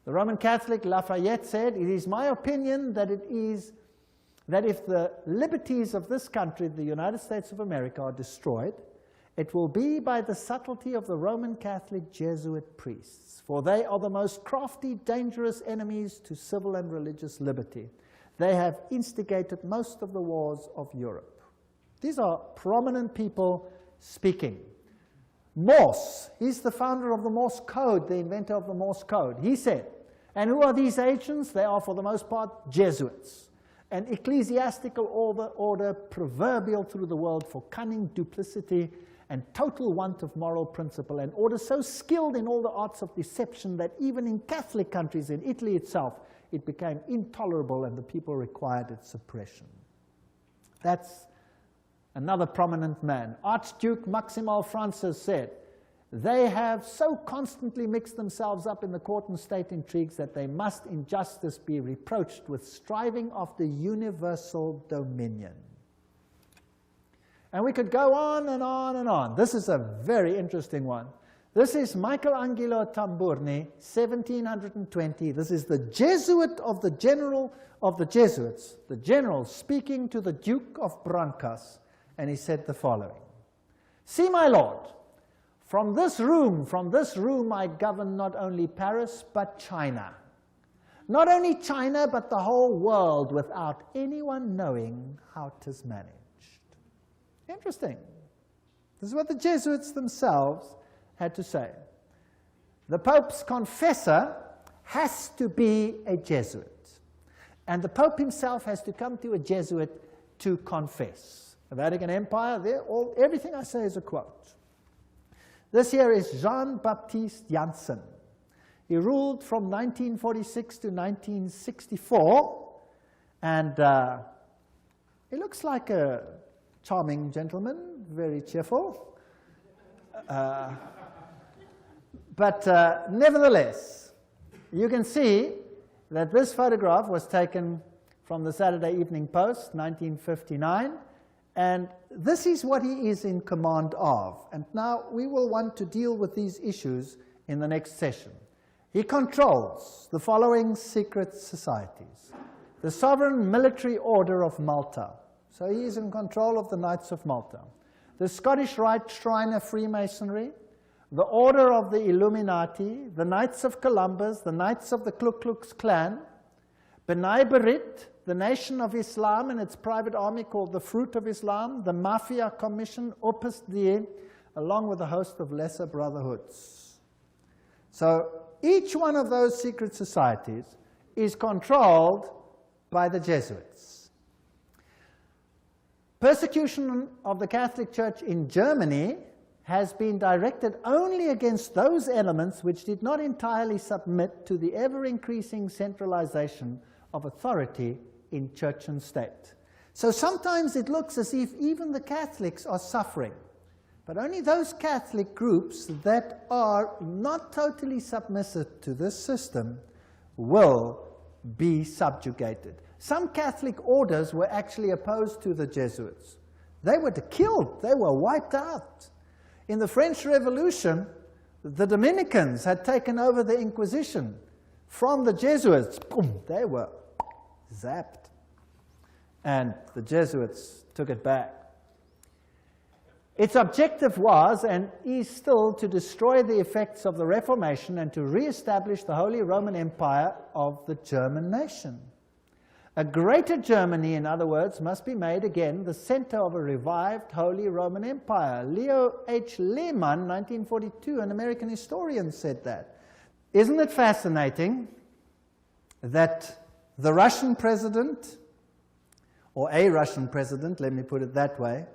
A: The Roman Catholic Lafayette said, it is my opinion that if the liberties of this country, the United States of America, are destroyed, it will be by the subtlety of the Roman Catholic Jesuit priests, for they are the most crafty, dangerous enemies to civil and religious liberty. They have instigated most of the wars of Europe. These are prominent people speaking. Morse, he's the founder of the Morse Code, the inventor of the Morse Code. He said, and who are these agents? They are, for the most part, Jesuits. An ecclesiastical order proverbial through the world for cunning, duplicity, and total want of moral principle, an order so skilled in all the arts of deception that even in Catholic countries, in Italy itself, it became intolerable and the people required its suppression. That's another prominent man. Archduke Maximal Francis said, They have so constantly mixed themselves up in the court and state intrigues that they must in justice be reproached with striving after universal dominion. And we could go on and on and on. This is a very interesting one. This is Michelangelo Tamburni, 1720. This is the Jesuit of the general of the Jesuits, the general speaking to the Duke of Brancas, and he said the following: "See, my lord, from this room I govern not only Paris, but China. Not only China, but the whole world, without anyone knowing how 'tis managed." Interesting. This is what the Jesuits themselves had to say. The Pope's confessor has to be a Jesuit. And the Pope himself has to come to a Jesuit to confess. The Vatican Empire, everything I say is a quote. This here is Jean-Baptiste Janssen. He ruled from 1946 to 1964, and he looks like a charming gentleman, very cheerful. But nevertheless, you can see that this photograph was taken from the Saturday Evening Post, 1959, and this is what he is in command of. And now we will want to deal with these issues in the next session. He controls the following secret societies: the Sovereign Military Order of Malta, so he is in control of the Knights of Malta; the Scottish Rite Shrine of Freemasonry; the Order of the Illuminati; the Knights of Columbus; the Knights of the Ku Klux Klan; B'nai B'rith, the Nation of Islam and its private army called the Fruit of Islam; the Mafia Commission, Opus Dei, along with a host of lesser brotherhoods. So each one of those secret societies is controlled by the Jesuits. Persecution of the Catholic Church in Germany has been directed only against those elements which did not entirely submit to the ever-increasing centralization of authority in church and state. So sometimes it looks as if even the Catholics are suffering, but only those Catholic groups that are not totally submissive to this system will be subjugated. Some Catholic orders were actually opposed to the Jesuits. They were killed, they were wiped out. In the French Revolution, the Dominicans had taken over the Inquisition from the Jesuits. Boom, they were zapped. And the Jesuits took it back. Its objective was, and is still, to destroy the effects of the Reformation and to re-establish the Holy Roman Empire of the German nation. A greater Germany, in other words, must be made again the center of a revived Holy Roman Empire. Leo H. Lehman, 1942, an American historian, said that. Isn't it fascinating that the Russian president, or a Russian president, let me put it that way,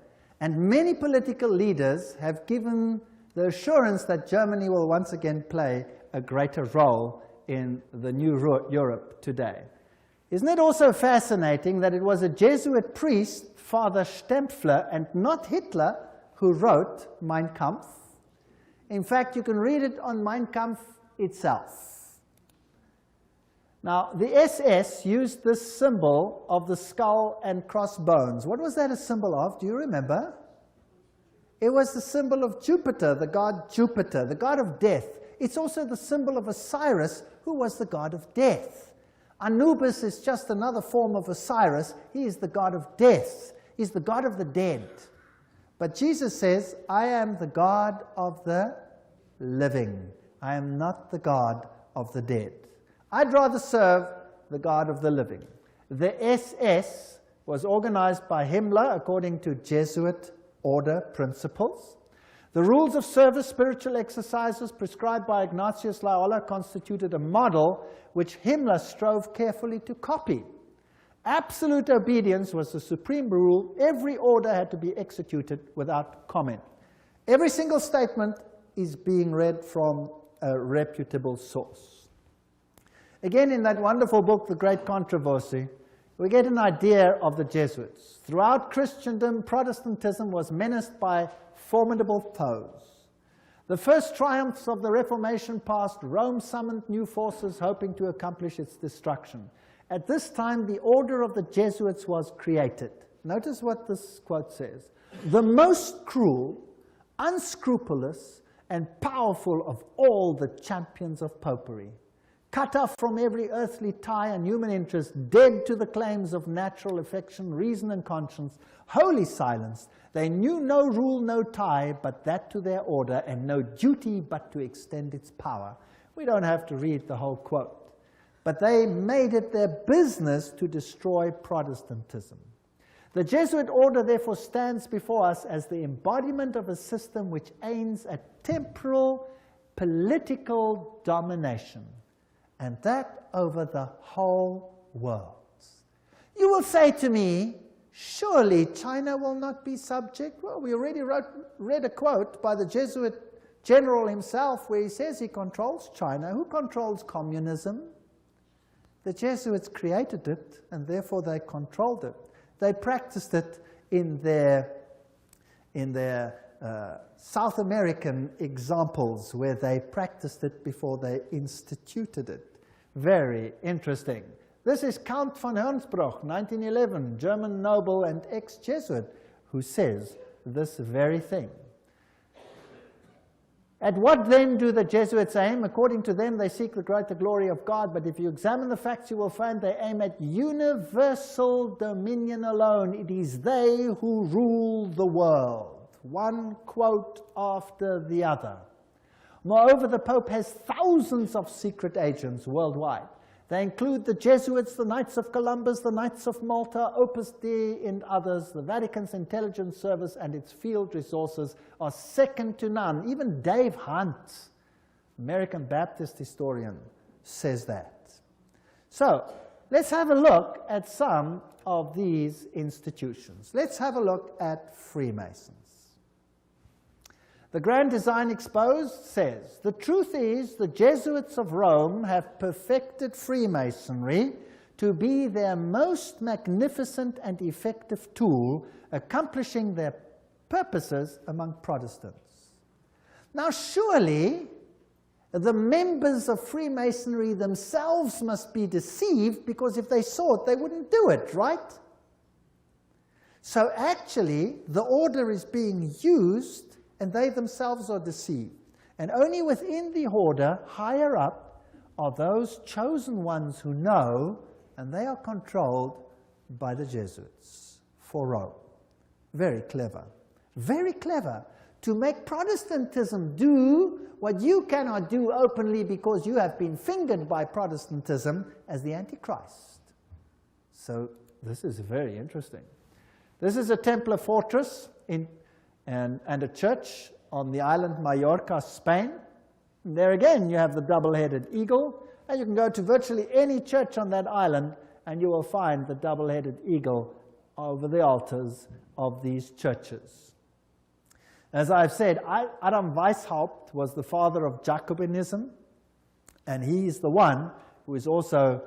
A: and many political leaders have given the assurance that Germany will once again play a greater role in the new Europe today. Isn't it also fascinating that it was a Jesuit priest, Father Stempfler, and not Hitler, who wrote Mein Kampf? In fact, you can read it on Mein Kampf itself. Now, the SS used this symbol of the skull and crossbones. What was that a symbol of? Do you remember? It was the symbol of Jupiter, the god Jupiter, the god of death. It's also the symbol of Osiris, who was the god of death. Anubis is just another form of Osiris. He is the god of death. He's the god of the dead. But Jesus says, I am the God of the living. I am not the God of the dead. I'd rather serve the God of the living. The SS was organized by Himmler according to Jesuit order principles. The rules of service, spiritual exercises prescribed by Ignatius Loyola constituted a model which Himmler strove carefully to copy. Absolute obedience was the supreme rule. Every order had to be executed without comment. Every single statement is being read from a reputable source. Again, in that wonderful book, The Great Controversy, we get an idea of the Jesuits. Throughout Christendom, Protestantism was menaced by formidable foes. The first triumphs of the Reformation passed, Rome summoned new forces hoping to accomplish its destruction. At this time, the order of the Jesuits was created. Notice what this quote says. The most cruel, unscrupulous, and powerful of all the champions of popery, cut off from every earthly tie and human interest, dead to the claims of natural affection, reason, and conscience, wholly silenced, they knew no rule, no tie, but that to their order, and no duty but to extend its power. We don't have to read the whole quote, but they made it their business to destroy Protestantism. The Jesuit order therefore stands before us as the embodiment of a system which aims at temporal political domination, and that over the whole world. You will say to me, surely China will not be subject? Well, we already read a quote by the Jesuit general himself where he says he controls China. Who controls communism? The Jesuits created it, and therefore they controlled it. They practiced it in their South American examples where they practiced it before they instituted it. Very interesting. This is Count von Hernsbruch, 1911, German noble and ex-Jesuit, who says this very thing. At what then do the Jesuits aim? According to them, they seek the greater glory of God, but if you examine the facts, you will find they aim at universal dominion alone. It is they who rule the world. One quote after the other. Moreover, the Pope has thousands of secret agents worldwide. They include the Jesuits, the Knights of Columbus, the Knights of Malta, Opus Dei, and others. The Vatican's intelligence service and its field resources are second to none. Even Dave Hunt, American Baptist historian, says that. So, let's have a look at some of these institutions. Let's have a look at Freemasons. The Grand Design Exposed says, the truth is the Jesuits of Rome have perfected Freemasonry to be their most magnificent and effective tool, accomplishing their purposes among Protestants. Now surely the members of Freemasonry themselves must be deceived, because if they saw it, they wouldn't do it, right? So actually, the order is being used and they themselves are deceived. And only within the order, higher up, are those chosen ones who know, and they are controlled by the Jesuits for Rome. Very clever. Very clever to make Protestantism do what you cannot do openly because you have been fingered by Protestantism as the Antichrist. So this is very interesting. This is a Templar fortress and a church on the island Mallorca, Spain. And there again you have the double-headed eagle, and you can go to virtually any church on that island and you will find the double-headed eagle over the altars of these churches. As I've said, Adam Weishaupt was the father of Jacobinism, and he is the one who is also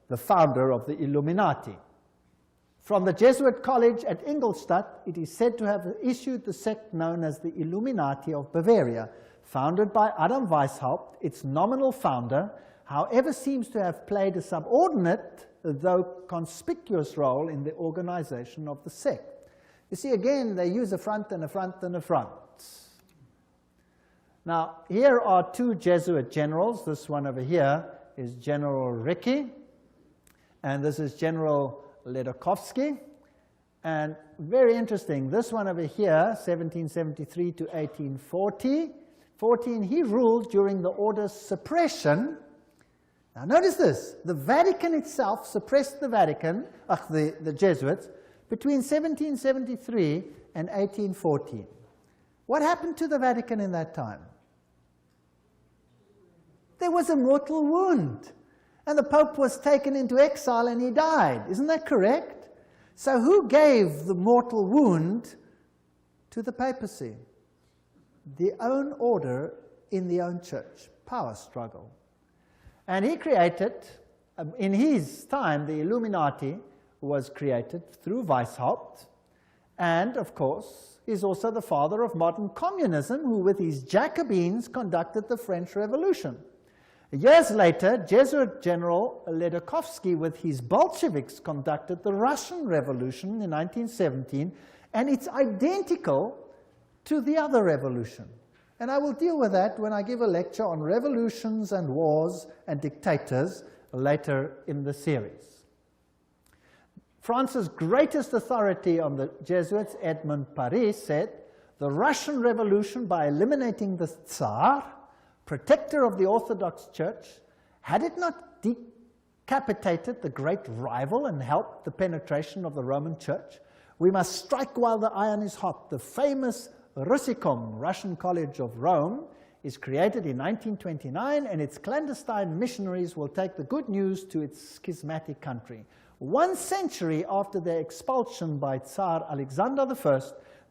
A: the founder of the Illuminati. From the Jesuit college at Ingolstadt, it is said to have issued the sect known as the Illuminati of Bavaria, founded by Adam Weishaupt. Its nominal founder, however, seems to have played a subordinate, though conspicuous role in the organization of the sect. You see, again, they use a front and a front and a front. Now, here are two Jesuit generals. This one over here is General Ricci, and this is General Ledochowski. And very interesting, this one over here, 1773 to 1840, he ruled during the order's suppression. Now notice this, the Vatican itself suppressed the Jesuits, between 1773 and 1814. What happened to the Vatican in that time? There was a mortal wound, and the Pope was taken into exile and he died. Isn't that correct? So who gave the mortal wound to the papacy? The own order in the own church. Power struggle. And he created, in his time, the Illuminati was created through Weishaupt, and, of course, is also the father of modern communism, who with his Jacobins conducted the French Revolution. Years later, Jesuit General Ledochowski with his Bolsheviks conducted the Russian Revolution in 1917, and it's identical to the other revolution. And I will deal with that when I give a lecture on revolutions and wars and dictators later in the series. France's greatest authority on the Jesuits, Edmond Paris, said, "The Russian Revolution, by eliminating the Tsar, protector of the Orthodox Church, had it not decapitated the great rival and helped the penetration of the Roman Church? We must strike while the iron is hot." The famous Russicum, Russian College of Rome, is created in 1929, and its clandestine missionaries will take the good news to its schismatic country. 1 century after their expulsion by Tsar Alexander I,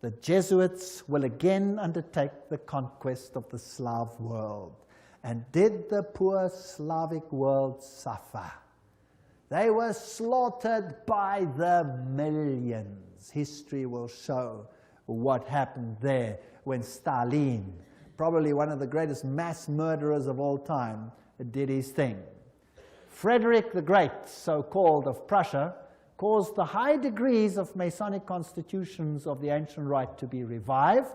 A: the Jesuits will again undertake the conquest of the Slav world. And did the poor Slavic world suffer? They were slaughtered by the millions. History will show what happened there when Stalin, probably one of the greatest mass murderers of all time, did his thing. Frederick the Great, so-called, of Prussia, caused the high degrees of Masonic constitutions of the ancient rite to be revived,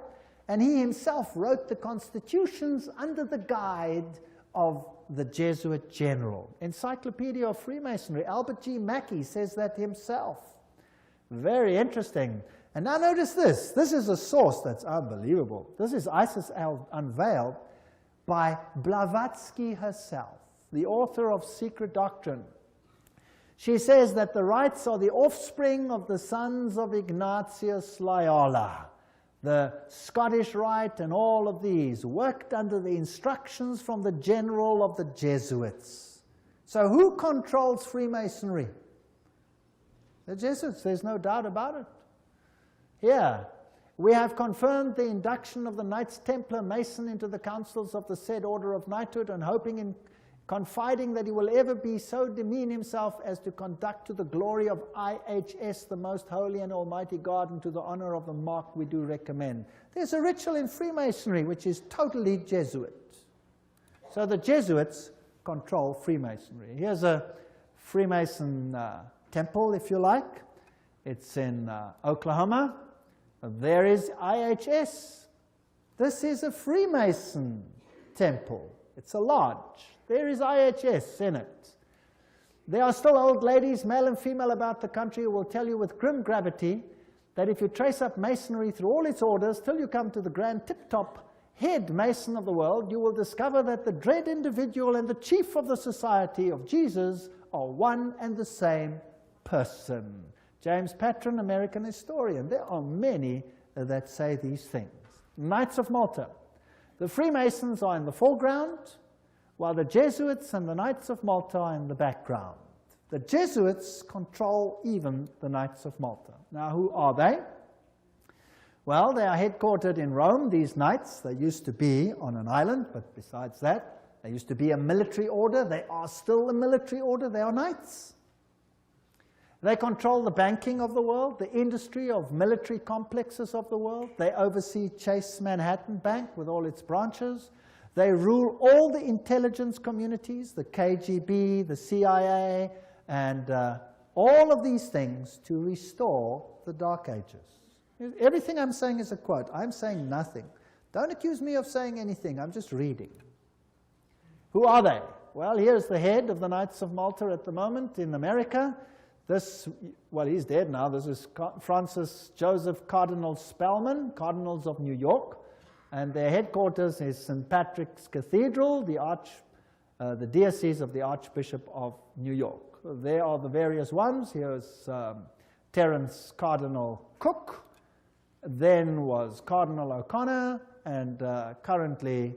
A: and he himself wrote the constitutions under the guide of the Jesuit general. Encyclopedia of Freemasonry, Albert G. Mackey says that himself. Very interesting. And now notice this. This is a source that's unbelievable. This is Isis Unveiled by Blavatsky herself, the author of Secret Doctrine. She says that the rites are the offspring of the sons of Ignatius Loyola. The Scottish Rite and all of these worked under the instructions from the general of the Jesuits. So who controls Freemasonry? The Jesuits, there's no doubt about it. Here, we have confirmed the induction of the Knights Templar Mason into the councils of the said order of knighthood, and hoping in confiding that he will ever be so demean himself as to conduct to the glory of IHS, the most holy and almighty God, and to the honor of the mark we do recommend. There's a ritual in Freemasonry which is totally Jesuit. So the Jesuits control Freemasonry. Here's a Freemason temple, if you like. It's in Oklahoma. There is IHS. This is a Freemason temple. It's a lodge. There is IHS in it. There are still old ladies, male and female, about the country who will tell you with grim gravity that if you trace up Masonry through all its orders till you come to the grand tip-top head Mason of the world, you will discover that the dread individual and the chief of the Society of Jesus are one and the same person. James Patron, American historian. There are many that say these things. Knights of Malta. The Freemasons are in the foreground, while the Jesuits and the Knights of Malta are in the background. The Jesuits control even the Knights of Malta. Now, who are they? Well, they are headquartered in Rome, these knights. They used to be on an island, but besides that, they used to be a military order. They are still a military order. They are knights. They control the banking of the world, the industry of military complexes of the world. They oversee Chase Manhattan Bank with all its branches. They rule all the intelligence communities, the KGB, the CIA, and all of these things to restore the Dark Ages. Everything I'm saying is a quote. I'm saying nothing. Don't accuse me of saying anything. I'm just reading. Who are they? Well, here's the head of the Knights of Malta at the moment in America. This, well, he's dead now. This is Francis Joseph Cardinal Spellman, Cardinals of New York. And their headquarters is St. Patrick's Cathedral, the diocese of the Archbishop of New York. There are the various ones. Here's Terence Cardinal Cook. Then was Cardinal O'Connor, and currently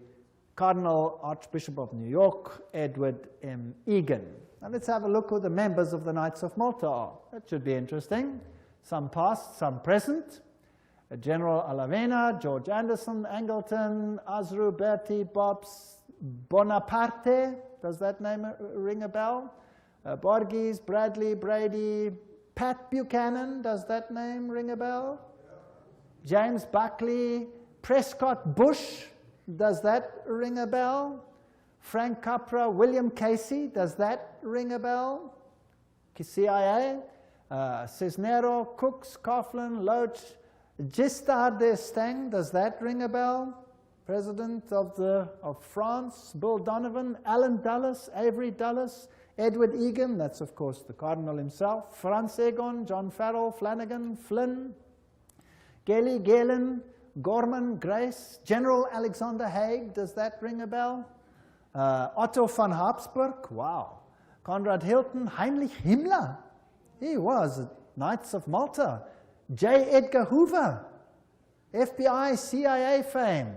A: Cardinal Archbishop of New York, Edward M. Egan. Now let's have a look who the members of the Knights of Malta are. That should be interesting. Some past, some present. General Alavena, George Anderson, Angleton, Azru, Bertie, Bobs, Bonaparte. Does that name ring a bell? Borges, Bradley, Brady, Pat Buchanan. Does that name ring a bell? James Buckley, Prescott Bush, does that ring a bell? Frank Capra, William Casey, does that ring a bell? CIA, Cisnero, Cooks, Coughlin, Loach, Giscard d'Estaing, does that ring a bell? President of France, Bill Donovan, Alan Dulles, Avery Dulles, Edward Egan, that's of course the Cardinal himself, Franz Egon, John Farrell, Flanagan, Flynn, Gelly, Galen, Gorman, Grace, General Alexander Haig, does that ring a bell? Otto von Habsburg, wow. Conrad Hilton, Heinrich Himmler, he was Knights of Malta. J. Edgar Hoover, FBI, CIA fame.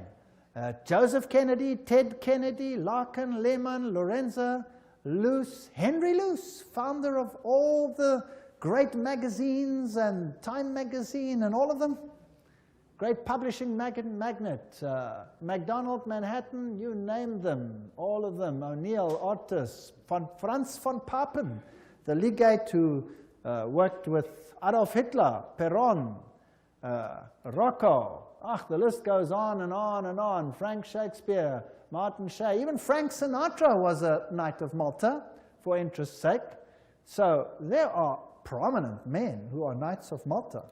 A: Joseph Kennedy, Ted Kennedy, Larkin, Lehman, Lorenzo, Luce, Henry Luce, founder of all the great magazines and Time magazine and all of them. Great publishing magnate, MacDonald, Manhattan, you name them, all of them, O'Neill, Otis, Franz von Papen, the legate who worked with Adolf Hitler, Perón, Rocco, the list goes on and on and on, Frank Shakespeare, Martin Shea, even Frank Sinatra was a Knight of Malta, for interest's sake. So there are prominent men who are Knights of Malta.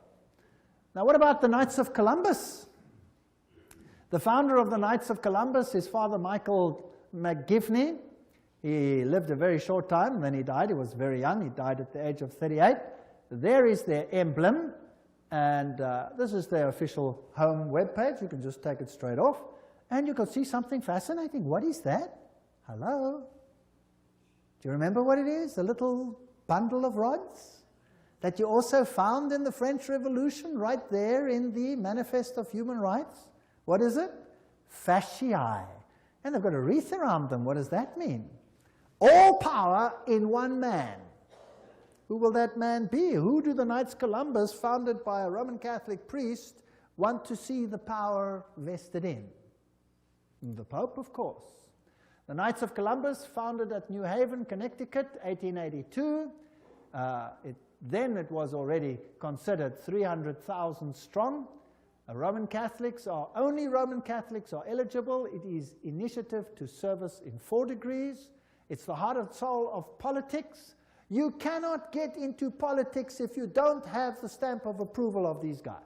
A: Now, what about the Knights of Columbus? The founder of the Knights of Columbus is Father Michael McGivney. He lived a very short time, and then he died. He was very young. He died at the age of 38. There is their emblem, and this is their official home webpage. You can just take it straight off, and you can see something fascinating. What is that? Hello? Do you remember what it is? A little bundle of rods that you also found in the French Revolution, right there in the Manifest of Human Rights. What is it? Fasciae. And they've got a wreath around them. What does that mean? All power in one man. Who will that man be? Who do the Knights Columbus, founded by a Roman Catholic priest, want to see the power vested in? The Pope, of course. The Knights of Columbus, founded at New Haven, Connecticut, 1882. Then it was already considered 300,000 strong. Only Roman Catholics are eligible. It is initiative to service in 4 degrees. It's the heart and soul of politics. You cannot get into politics if you don't have the stamp of approval of these guys.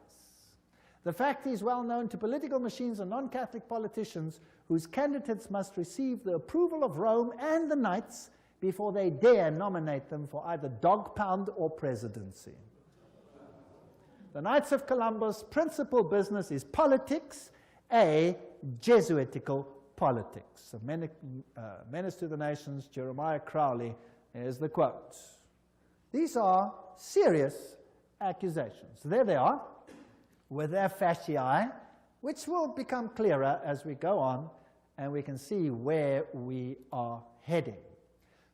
A: The fact is well known to political machines and non-Catholic politicians whose candidates must receive the approval of Rome and the Knights before they dare nominate them for either dog pound or presidency. The Knights of Columbus' principal business is politics, a Jesuitical politics. A menace to the nations, Jeremiah Crowley, is the quote. These are serious accusations. There they are, with their fasciae, which will become clearer as we go on, and we can see where we are heading.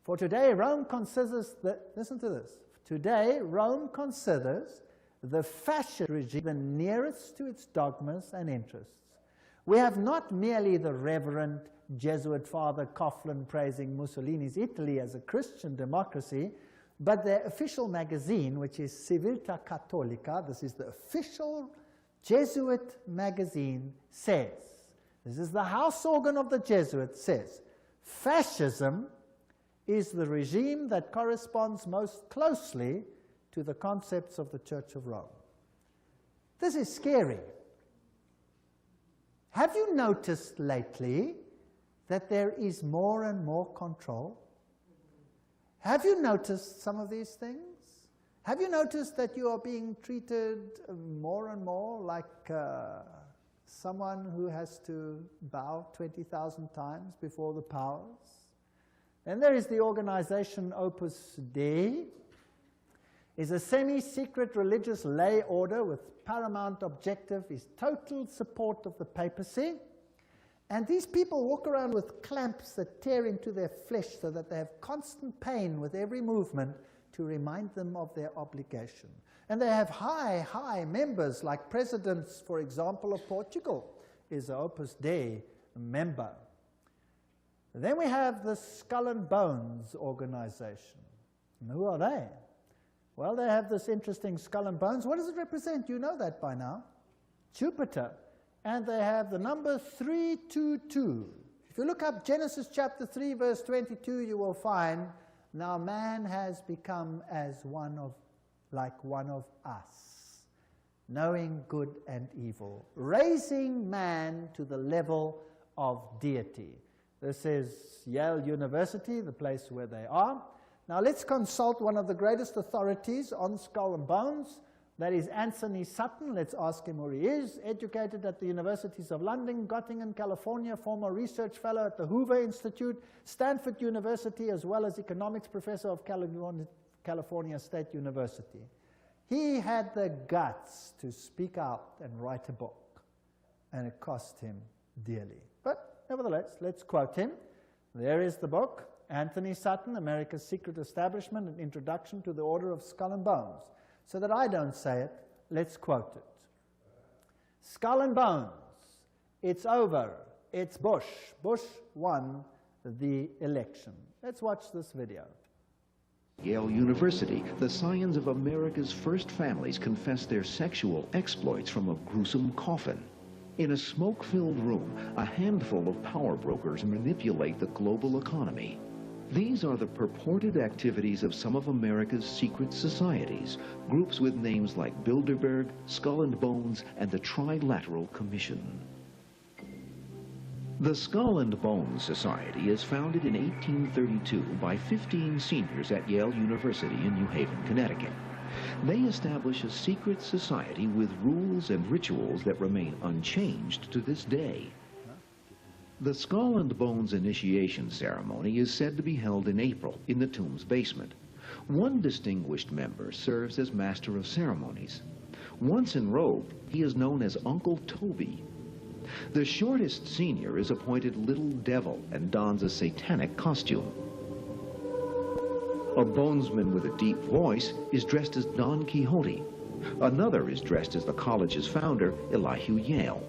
A: For today, Rome considers listen to this. Today, Rome considers the fascist regime the nearest to its dogmas and interests. We have not merely the Reverend Jesuit Father Coughlin praising Mussolini's Italy as a Christian democracy, but their official magazine, which is Civiltà Cattolica, this is the official Jesuit magazine, says, this is the house organ of the Jesuits, says, fascism is the regime that corresponds most closely to the concepts of the Church of Rome. This is scary. Have you noticed lately that there is more and more control? Have you noticed some of these things? Have you noticed that you are being treated more and more like someone who has to bow 20,000 times before the powers? And there is the organization Opus Dei. Is a semi-secret religious lay order with paramount objective is total support of the papacy. And these people walk around with clamps that tear into their flesh so that they have constant pain with every movement to remind them of their obligation. And they have high members, like presidents, for example, of Portugal is an Opus Dei member. Then we have the Skull and Bones organization. And who are they? Well, they have this interesting skull and bones. What does it represent? You know that by now. Jupiter, and they have the number 322. If you look up Genesis chapter 3, verse 22, you will find, now man has become as like one of us, knowing good and evil, raising man to the level of deity. This is Yale University, the place where they are. Now let's consult one of the greatest authorities on skull and bones. That is Anthony Sutton. Let's ask him who he is. Educated at the Universities of London, Göttingen, California, former research fellow at the Hoover Institute, Stanford University, as well as economics professor of California State University. He had the guts to speak out and write a book, and it cost him dearly. But nevertheless, let's quote him. There is the book, Anthony Sutton, America's Secret Establishment, an Introduction to the Order of Skull and Bones. So that I don't say it, let's quote it. Skull and Bones, it's over, it's Bush. Bush won the election. Let's watch this video.
B: Yale University, the scions of America's first families confess their sexual exploits from a gruesome coffin. In a smoke-filled room, a handful of power brokers manipulate the global economy. These are the purported activities of some of America's secret societies, groups with names like Bilderberg, Skull and Bones, and the Trilateral Commission. The Skull and Bones Society is founded in 1832 by 15 seniors at Yale University in New Haven, Connecticut. They establish a secret society with rules and rituals that remain unchanged to this day. The Skull and Bones initiation ceremony is said to be held in April in the tomb's basement. One distinguished member serves as master of ceremonies. Once enrobed, he is known as Uncle Toby. The shortest senior is appointed Little Devil and dons a satanic costume. A bonesman with a deep voice is dressed as Don Quixote. Another is dressed as the college's founder, Elihu Yale.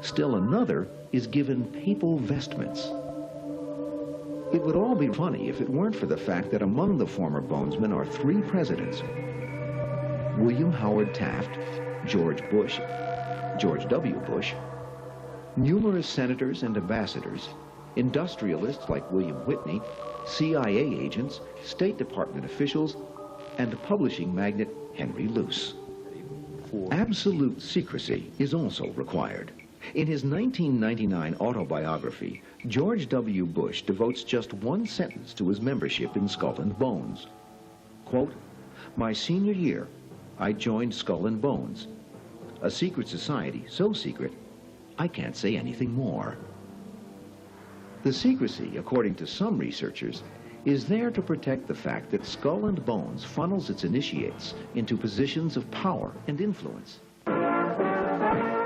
B: Still another is given papal vestments. It would all be funny if it weren't for the fact that among the former bonesmen are 3 presidents: William Howard Taft, George Bush, George W. Bush, numerous senators and ambassadors, industrialists like William Whitney, CIA agents, State Department officials, and publishing magnate Henry Luce. Absolute secrecy is also required. In his 1999 autobiography, George W. Bush devotes just one sentence to his membership in Skull and Bones. Quote, "My senior year, I joined Skull and Bones, a secret society so secret, I can't say anything more." The secrecy, according to some researchers, is there to protect the fact that Skull and Bones funnels its initiates into positions of power and influence.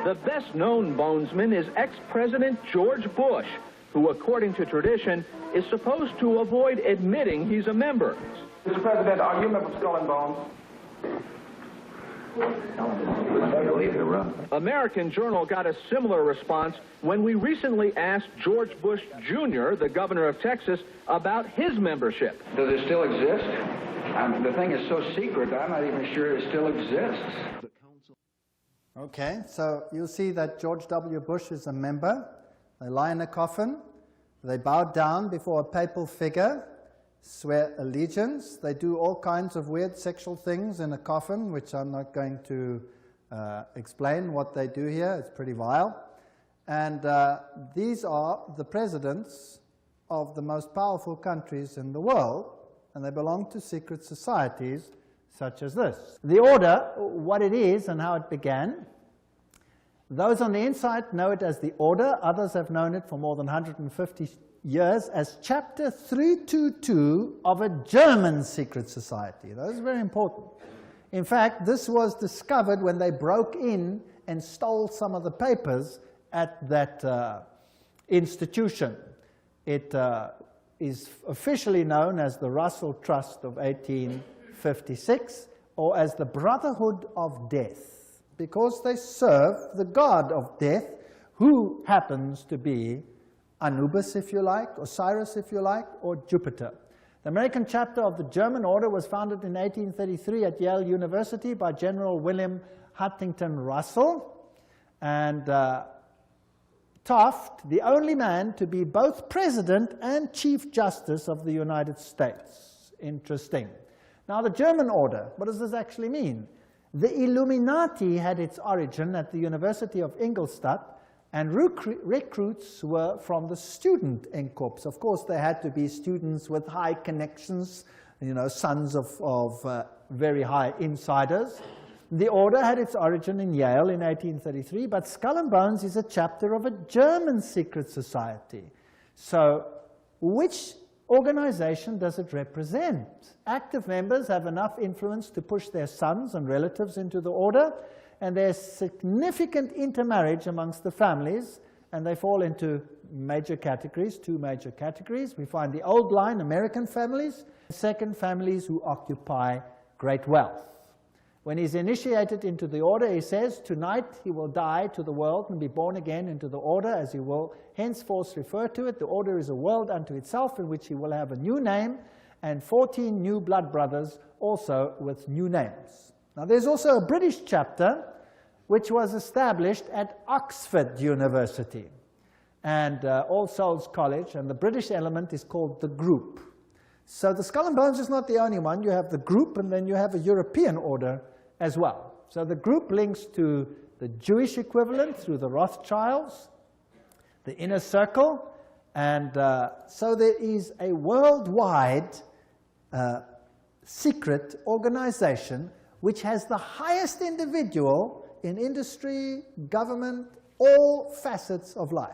C: The best-known bonesman is ex-President George Bush, who, according to tradition, is supposed to avoid admitting he's a member.
D: Mr. President, are you a member of Skull and Bones?
C: American Journal got a similar response when we recently asked George Bush Jr., the governor of Texas, about his membership.
D: Does it still exist? The thing is so secret, I'm not even sure it still exists.
A: Okay, so you'll see that George W. Bush is a member. They lie in a coffin. They bow down before a papal figure, swear allegiance. They do all kinds of weird sexual things in a coffin, which I'm not going to explain what they do here. It's pretty vile. And these are the presidents of the most powerful countries in the world, and they belong to secret societies such as this. The order, what it is and how it began. Those on the inside know it as the order. Others have known it for more than 150 years as Chapter 322 of a German secret society. That is very important. In fact, this was discovered when they broke in and stole some of the papers at that institution. It is officially known as the Russell Trust of 1856, or as the Brotherhood of Death, because they serve the god of death, who happens to be Anubis, if you like, Osiris, if you like, or Jupiter. The American chapter of the German order was founded in 1833 at Yale University by General William Huntington Russell. And Taft, the only man to be both President and Chief Justice of the United States. Interesting. Now, the German order, what does this actually mean? The Illuminati had its origin at the University of Ingolstadt, and recruits were from the student Inkorps. Of course, they had to be students with high connections, you know, sons of very high insiders. The order had its origin in Yale in 1833, but Skull and Bones is a chapter of a German secret society. So, which organization does it represent? Active members have enough influence to push their sons and relatives into the order, and there's significant intermarriage amongst the families, and they fall into major categories, two major categories. We find the old line American families, second families who occupy great wealth. When he's initiated into the order, he says, tonight he will die to the world and be born again into the order, as he will henceforth refer to it. The order is a world unto itself, in which he will have a new name, and 14 new blood brothers also with new names. Now, there's also a British chapter which was established at Oxford University and All Souls College, and the British element is called the Group. So the Skull and Bones is not the only one. You have the Group, and then you have a European order as well. So the Group links to the Jewish equivalent through the Rothschilds, the Inner Circle, and so there is a worldwide secret organization which has the highest individual in industry, government, all facets of life.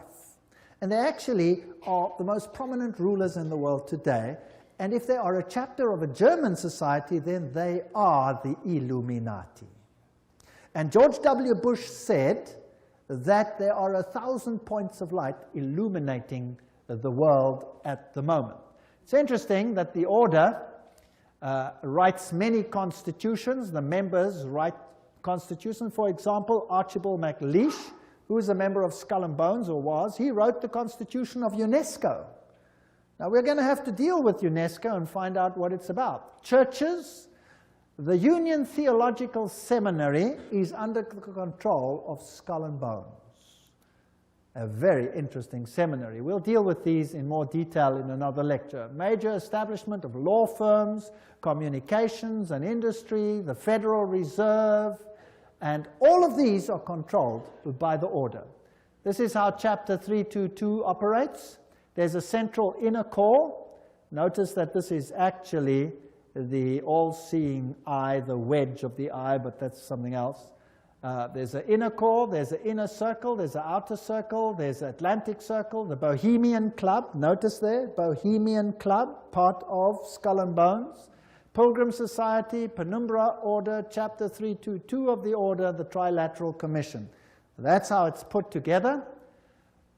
A: And they actually are the most prominent rulers in the world today. And if they are a chapter of a German society, then they are the Illuminati. And George W. Bush said that there are 1,000 points of light illuminating the world at the moment. It's interesting that the order writes many constitutions. The members write constitutions. For example, Archibald MacLeish, who is a member of Skull and Bones, or was, he wrote the constitution of UNESCO. Now, we're going to have to deal with UNESCO and find out what it's about. Churches, the Union Theological Seminary is under the control of Skull and Bones. A very interesting seminary. We'll deal with these in more detail in another lecture. Major establishment of law firms, communications and industry, the Federal Reserve, and all of these are controlled by the order. This is how Chapter 322 operates. There's a central inner core. Notice that this is actually the all-seeing eye, the wedge of the eye, but that's something else. There's an inner core, there's an inner circle, there's an outer circle, there's an Atlantic Circle, the Bohemian Club, notice there, Bohemian Club, part of Skull and Bones. Pilgrim Society, Penumbra Order, Chapter 322 of the Order, the Trilateral Commission. That's how it's put together.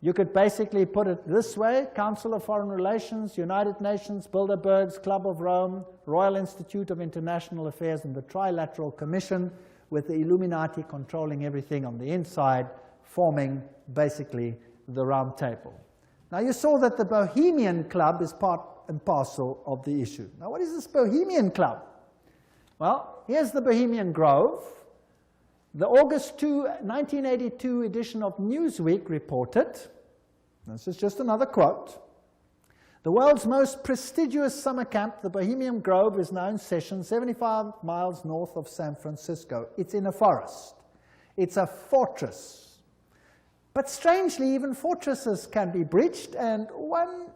A: You could basically put it this way: Council of Foreign Relations, United Nations, Bilderberg's, Club of Rome, Royal Institute of International Affairs, and the Trilateral Commission, with the Illuminati controlling everything on the inside, forming basically the Round Table. Now, you saw that the Bohemian Club is part and parcel of the issue. Now, what is this Bohemian Club? Well, here's the Bohemian Grove. The August 2, 1982 edition of Newsweek reported, this is just another quote, the world's most prestigious summer camp, the Bohemian Grove, is now in session 75 miles north of San Francisco. It's in a forest. It's a fortress. But strangely, even fortresses can be breached, and one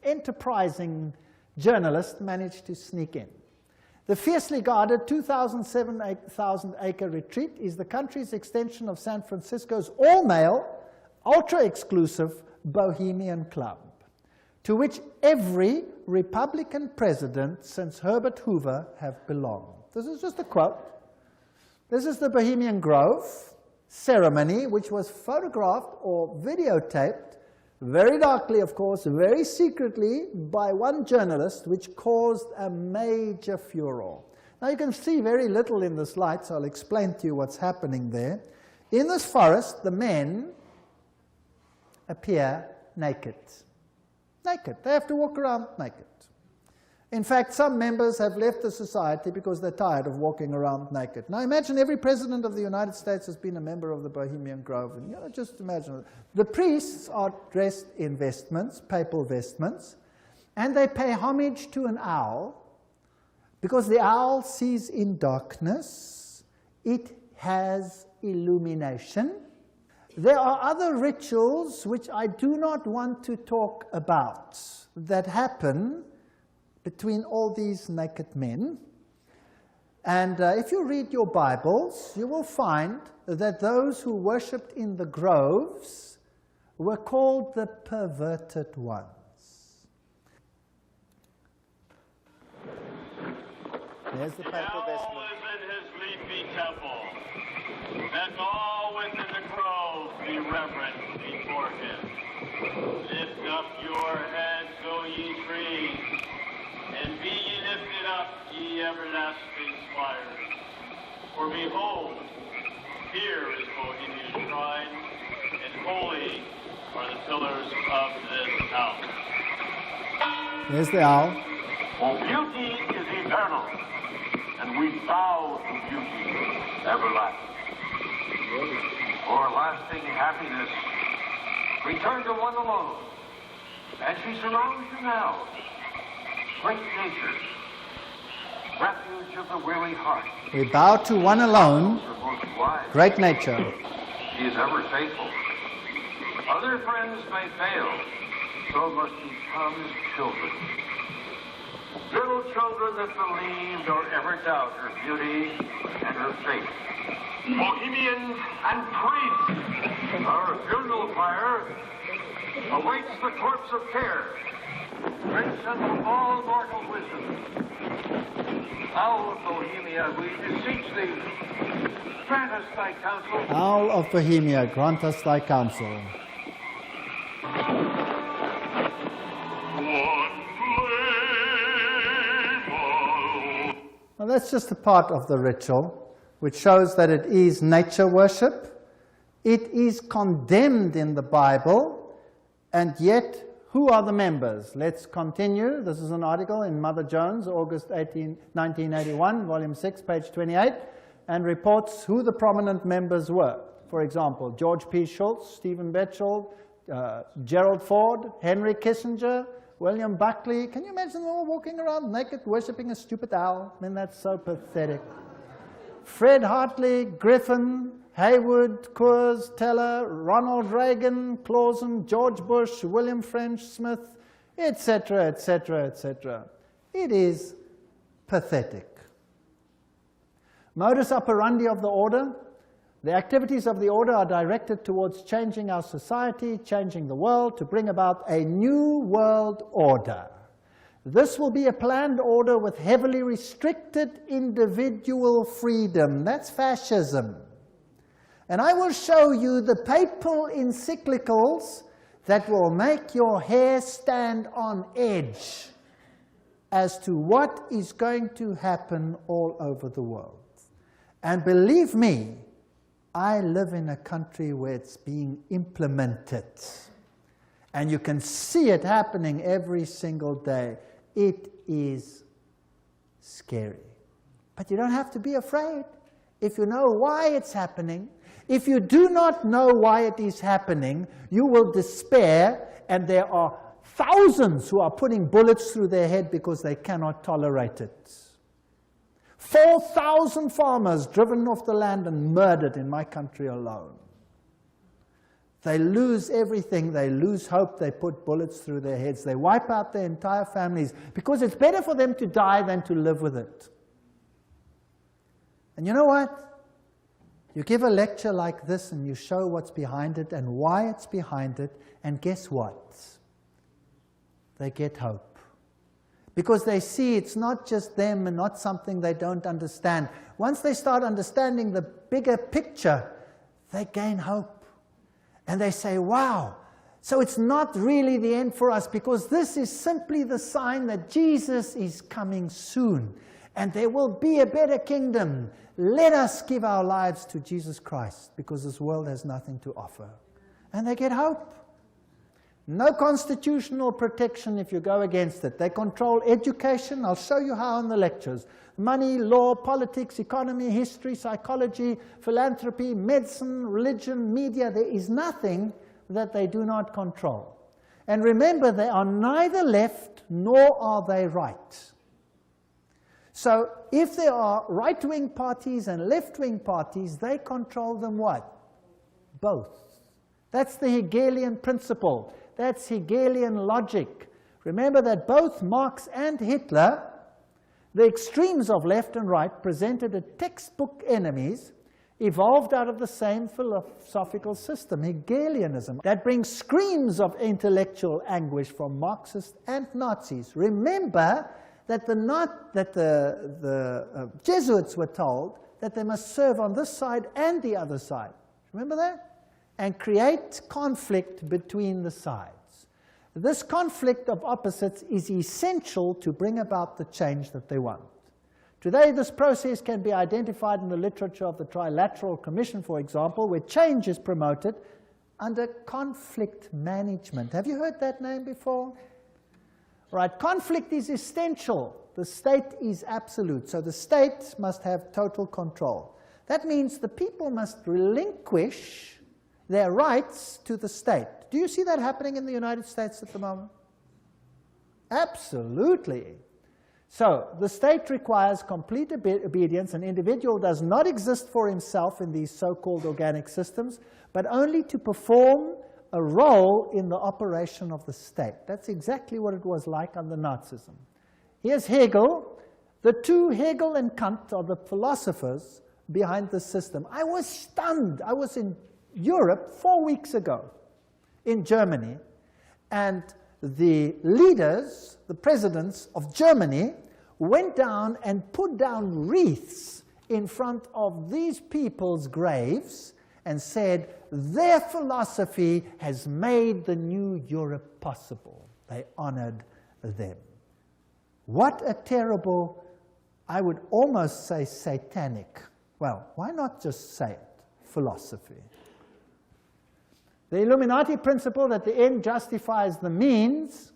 A: enterprising journalist managed to sneak in. The fiercely guarded 2,000-acre retreat is the country's extension of San Francisco's all-male, ultra-exclusive Bohemian Club, to which every Republican president since Herbert Hoover have belonged. This is just a quote. This is the Bohemian Grove ceremony, which was photographed or videotaped, very darkly, of course, very secretly, by one journalist, which caused a major furor. Now, you can see very little in this light, so I'll explain to you what's happening there. In this forest, the men appear naked. Naked. They have to walk around naked. In fact, some members have left the society because they're tired of walking around naked. Now imagine every president of the United States has been a member of the Bohemian Grove. And just imagine. The priests are dressed in vestments, papal vestments, and they pay homage to an owl because the owl sees in darkness. It has illumination. There are other rituals which I do not want to talk about that happen between all these naked men. And if you read your Bibles, you will find that those who worshipped in the groves were called the perverted ones. There's the papal vestment.
E: Is in his leafy temple. Let all within the grove be reverent before him. Lift up your heads, O ye trees, and be ye lifted up, ye everlasting spires. For behold, here is Bohemia's shrine, and holy are the pillars of this house.
A: There's the owl.
E: For beauty is eternal, and we bow to beauty everlasting. For lasting happiness, return to one alone, and she surrounds you now. Great nature, refuge of the weary heart.
A: We bow to one alone,
E: Her most wise.
A: great nature.
E: She is ever faithful. Other friends may fail, so must ye come as children. Little children that believe nor ever doubt her beauty and her faith. Bohemians and priests, our funeral pyre awaits the corpse of care. Grandson of all mortal wisdom. Owl of Bohemia, we beseech thee, grant us thy counsel.
A: Owl of Bohemia, grant us thy counsel. Now that's just a part of the ritual, which shows that it is nature worship. It is condemned in the Bible, and yet, who are the members? Let's continue. This is an article in Mother Jones, August 1981, volume 6, page 28, and reports who the prominent members were. For example, George P. Schultz, Stephen Batchelor, Gerald Ford, Henry Kissinger, William Buckley. Can you imagine them all walking around naked, worshipping a stupid owl? I mean, that's so pathetic. Fred Hartley, Griffin, Haywood, Coors, Teller, Ronald Reagan, Clausen, George Bush, William French Smith, etc., etc., etc. It is pathetic. Modus operandi of the order. The activities of the order are directed towards changing our society, changing the world, to bring about a new world order. This will be a planned order with heavily restricted individual freedom. That's fascism. And I will show you the papal encyclicals that will make your hair stand on edge as to what is going to happen all over the world. And believe me, I live in a country where it's being implemented. And you can see it happening every single day. It is scary. But you don't have to be afraid if you know why it's happening. If you do not know why it is happening, you will despair, and there are thousands who are putting bullets through their head because they cannot tolerate it. 4,000 farmers driven off the land and murdered in my country alone. They lose everything, they lose hope, they put bullets through their heads, they wipe out their entire families because it's better for them to die than to live with it. And you know what? You give a lecture like this and you show what's behind it and why it's behind it, and guess what? They get hope. Because they see it's not just them and not something they don't understand. Once they start understanding the bigger picture, they gain hope. And they say, wow, so it's not really the end for us, because this is simply the sign that Jesus is coming soon. And there will be a better kingdom. Let us give our lives to Jesus Christ, because this world has nothing to offer. And they get hope. No constitutional protection if you go against it. They control education. I'll show you how in the lectures. Money, law, politics, economy, history, psychology, philanthropy, medicine, religion, media. There is nothing that they do not control. And remember, they are neither left nor are they right. So if there are right-wing parties and left-wing parties, they control them what? Both. That's the Hegelian principle. That's Hegelian logic. Remember that both Marx and Hitler, the extremes of left and right, presented as textbook enemies, evolved out of the same philosophical system, Hegelianism, that brings screams of intellectual anguish from Marxists and Nazis. Remember that the Jesuits were told that they must serve on this side and the other side. Remember that? And create conflict between the sides. This conflict of opposites is essential to bring about the change that they want. Today, this process can be identified in the literature of the Trilateral Commission, for example, where change is promoted under conflict management. Have you heard that name before? Right, conflict is essential. The state is absolute, so the state must have total control. That means the people must relinquish their rights to the state. Do you see that happening in the United States at the moment? Absolutely. So the state requires complete obedience. An individual does not exist for himself in these so-called organic systems, but only to perform a role in the operation of the state. That's exactly what it was like under Nazism. Here's Hegel. The two, Hegel and Kant, are the philosophers behind the system. I was stunned. I was in Europe 4 weeks ago, in Germany, and the leaders, the presidents of Germany, went down and put down wreaths in front of these people's graves and said, their philosophy has made the new Europe possible. They honored them. What a terrible, I would almost say satanic, well, why not just say it, philosophy. The Illuminati principle that the end justifies the means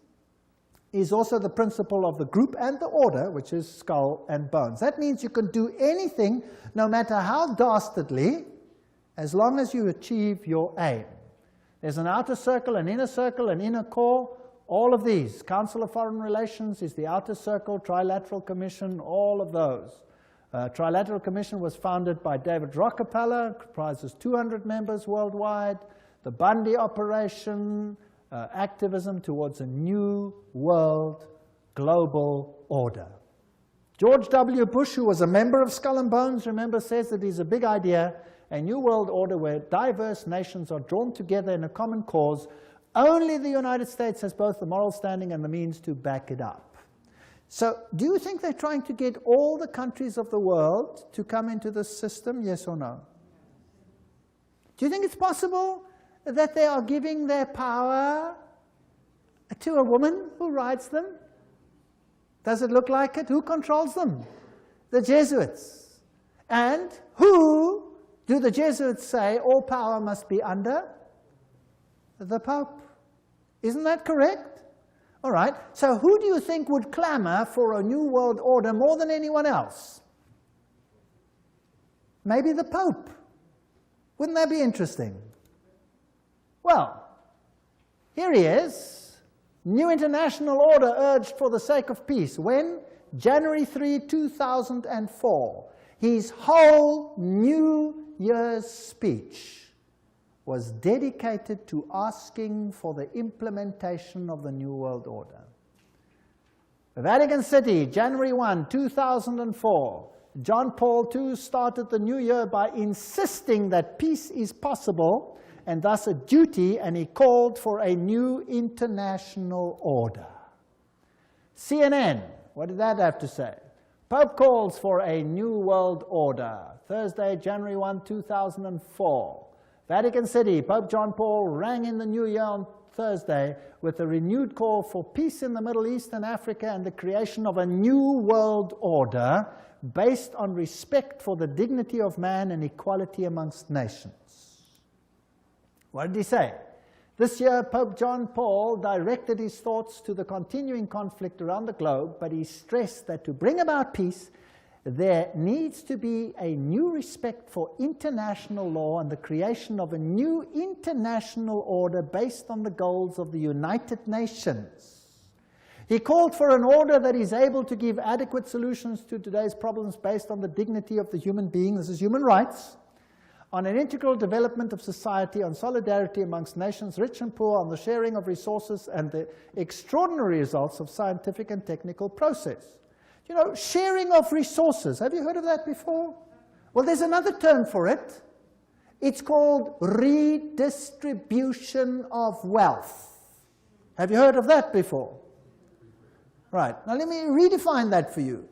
A: is also the principle of the group and the order, which is skull and bones. That means you can do anything, no matter how dastardly, as long as you achieve your aim. There's an outer circle, an inner core, all of these. Council of Foreign Relations is the outer circle, Trilateral Commission, all of those. Trilateral Commission was founded by David Rockefeller, comprises 200 members worldwide. The Bundy operation, activism towards a new world global order. George W. Bush, who was a member of Skull and Bones, remember, says that it's a big idea, a new world order where diverse nations are drawn together in a common cause. Only the United States has both the moral standing and the means to back it up. So do you think they're trying to get all the countries of the world to come into this system, yes or no? Do you think it's possible that they are giving their power to a woman who rides them? Does it look like it? Who controls them? The Jesuits. And who do the Jesuits say all power must be under? The Pope. Isn't that correct? All right. So who do you think would clamor for a new world order more than anyone else? Maybe the Pope. Wouldn't that be interesting? Well, here he is, new international order urged for the sake of peace. When? January 3, 2004. His whole New Year's speech was dedicated to asking for the implementation of the New World Order. Vatican City, January 1, 2004. John Paul II started the new year by insisting that peace is possible and thus a duty, and he called for a new international order. CNN, what did that have to say? Pope calls for a new world order. Thursday, January 1, 2004. Vatican City, Pope John Paul rang in the new year on Thursday with a renewed call for peace in the Middle East and Africa and the creation of a new world order based on respect for the dignity of man and equality amongst nations. What did he say? This year, Pope John Paul directed his thoughts to the continuing conflict around the globe, but he stressed that to bring about peace, there needs to be a new respect for international law and the creation of a new international order based on the goals of the United Nations. He called for an order that is able to give adequate solutions to today's problems based on the dignity of the human being, this is human rights, on an integral development of society, on solidarity amongst nations, rich and poor, on the sharing of resources and the extraordinary results of scientific and technical process. You know, sharing of resources, have you heard of that before? Well, there's another term for it. It's called redistribution of wealth. Have you heard of that before? Right, now let me redefine that for you.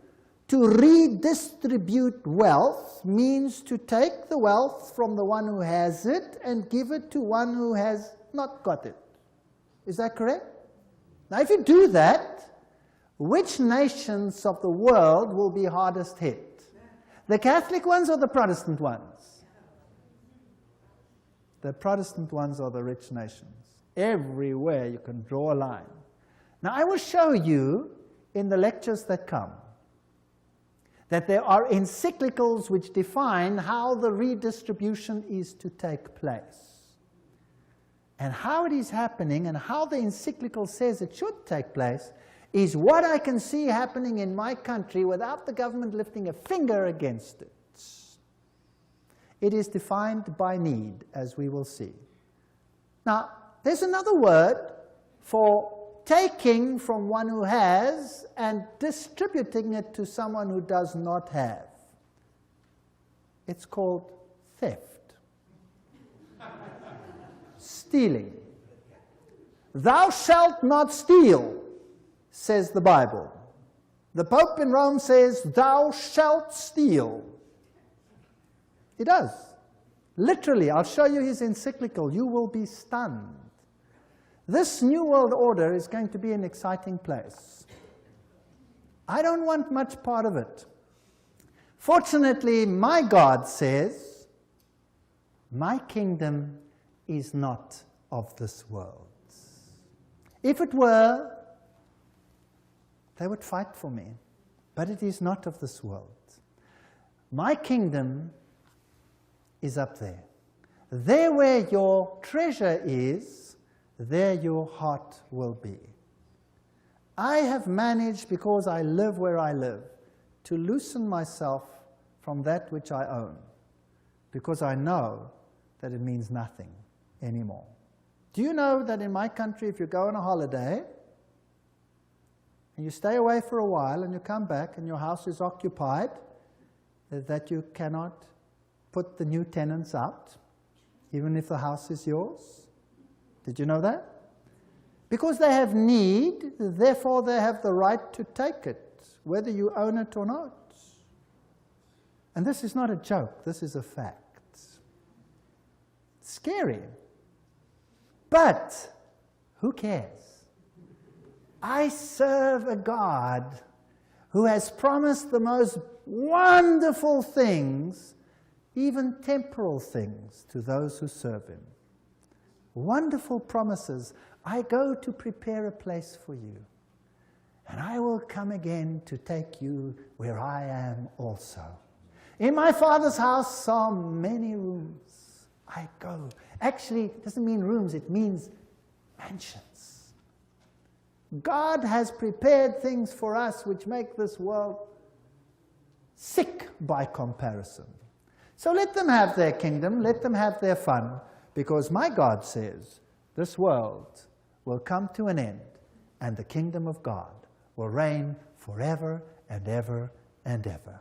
A: To redistribute wealth means to take the wealth from the one who has it and give it to one who has not got it. Is that correct? Now, if you do that, which nations of the world will be hardest hit? The Catholic ones or the Protestant ones? The Protestant ones are the rich nations. Everywhere you can draw a line. Now, I will show you in the lectures that come that there are encyclicals which define how the redistribution is to take place. And how it is happening and how the encyclical says it should take place is what I can see happening in my country without the government lifting a finger against it. It is defined by need, as we will see. Now, there's another word for taking from one who has and distributing it to someone who does not have. It's called theft. Stealing. Thou shalt not steal, says the Bible. The Pope in Rome says, thou shalt steal. He does. Literally, I'll show you his encyclical. You will be stunned. This New World Order is going to be an exciting place. I don't want much part of it. Fortunately, my God says, my kingdom is not of this world. If it were, they would fight for me. But it is not of this world. My kingdom is up there. There where your treasure is, there your heart will be. I have managed, because I live where I live, to loosen myself from that which I own, because I know that it means nothing anymore. Do you know that in my country, if you go on a holiday, and you stay away for a while, and you come back, and your house is occupied, that you cannot put the new tenants out, even if the house is yours? Did you know that? Because they have need, therefore they have the right to take it, whether you own it or not. And this is not a joke, this is a fact. It's scary. But who cares? I serve a God who has promised the most wonderful things, even temporal things, to those who serve him. Wonderful promises. I go to prepare a place for you, and I will come again to take you where I am also. In my Father's house are many rooms. I go. Actually, it doesn't mean rooms, it means mansions. God has prepared things for us which make this world sick by comparison. So let them have their kingdom, let them have their fun, because my God says this world will come to an end, and the kingdom of God will reign forever and ever and ever.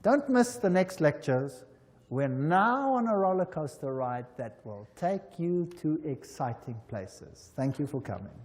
A: Don't miss the next lectures. We're now on a roller coaster ride that will take you to exciting places. Thank you for coming.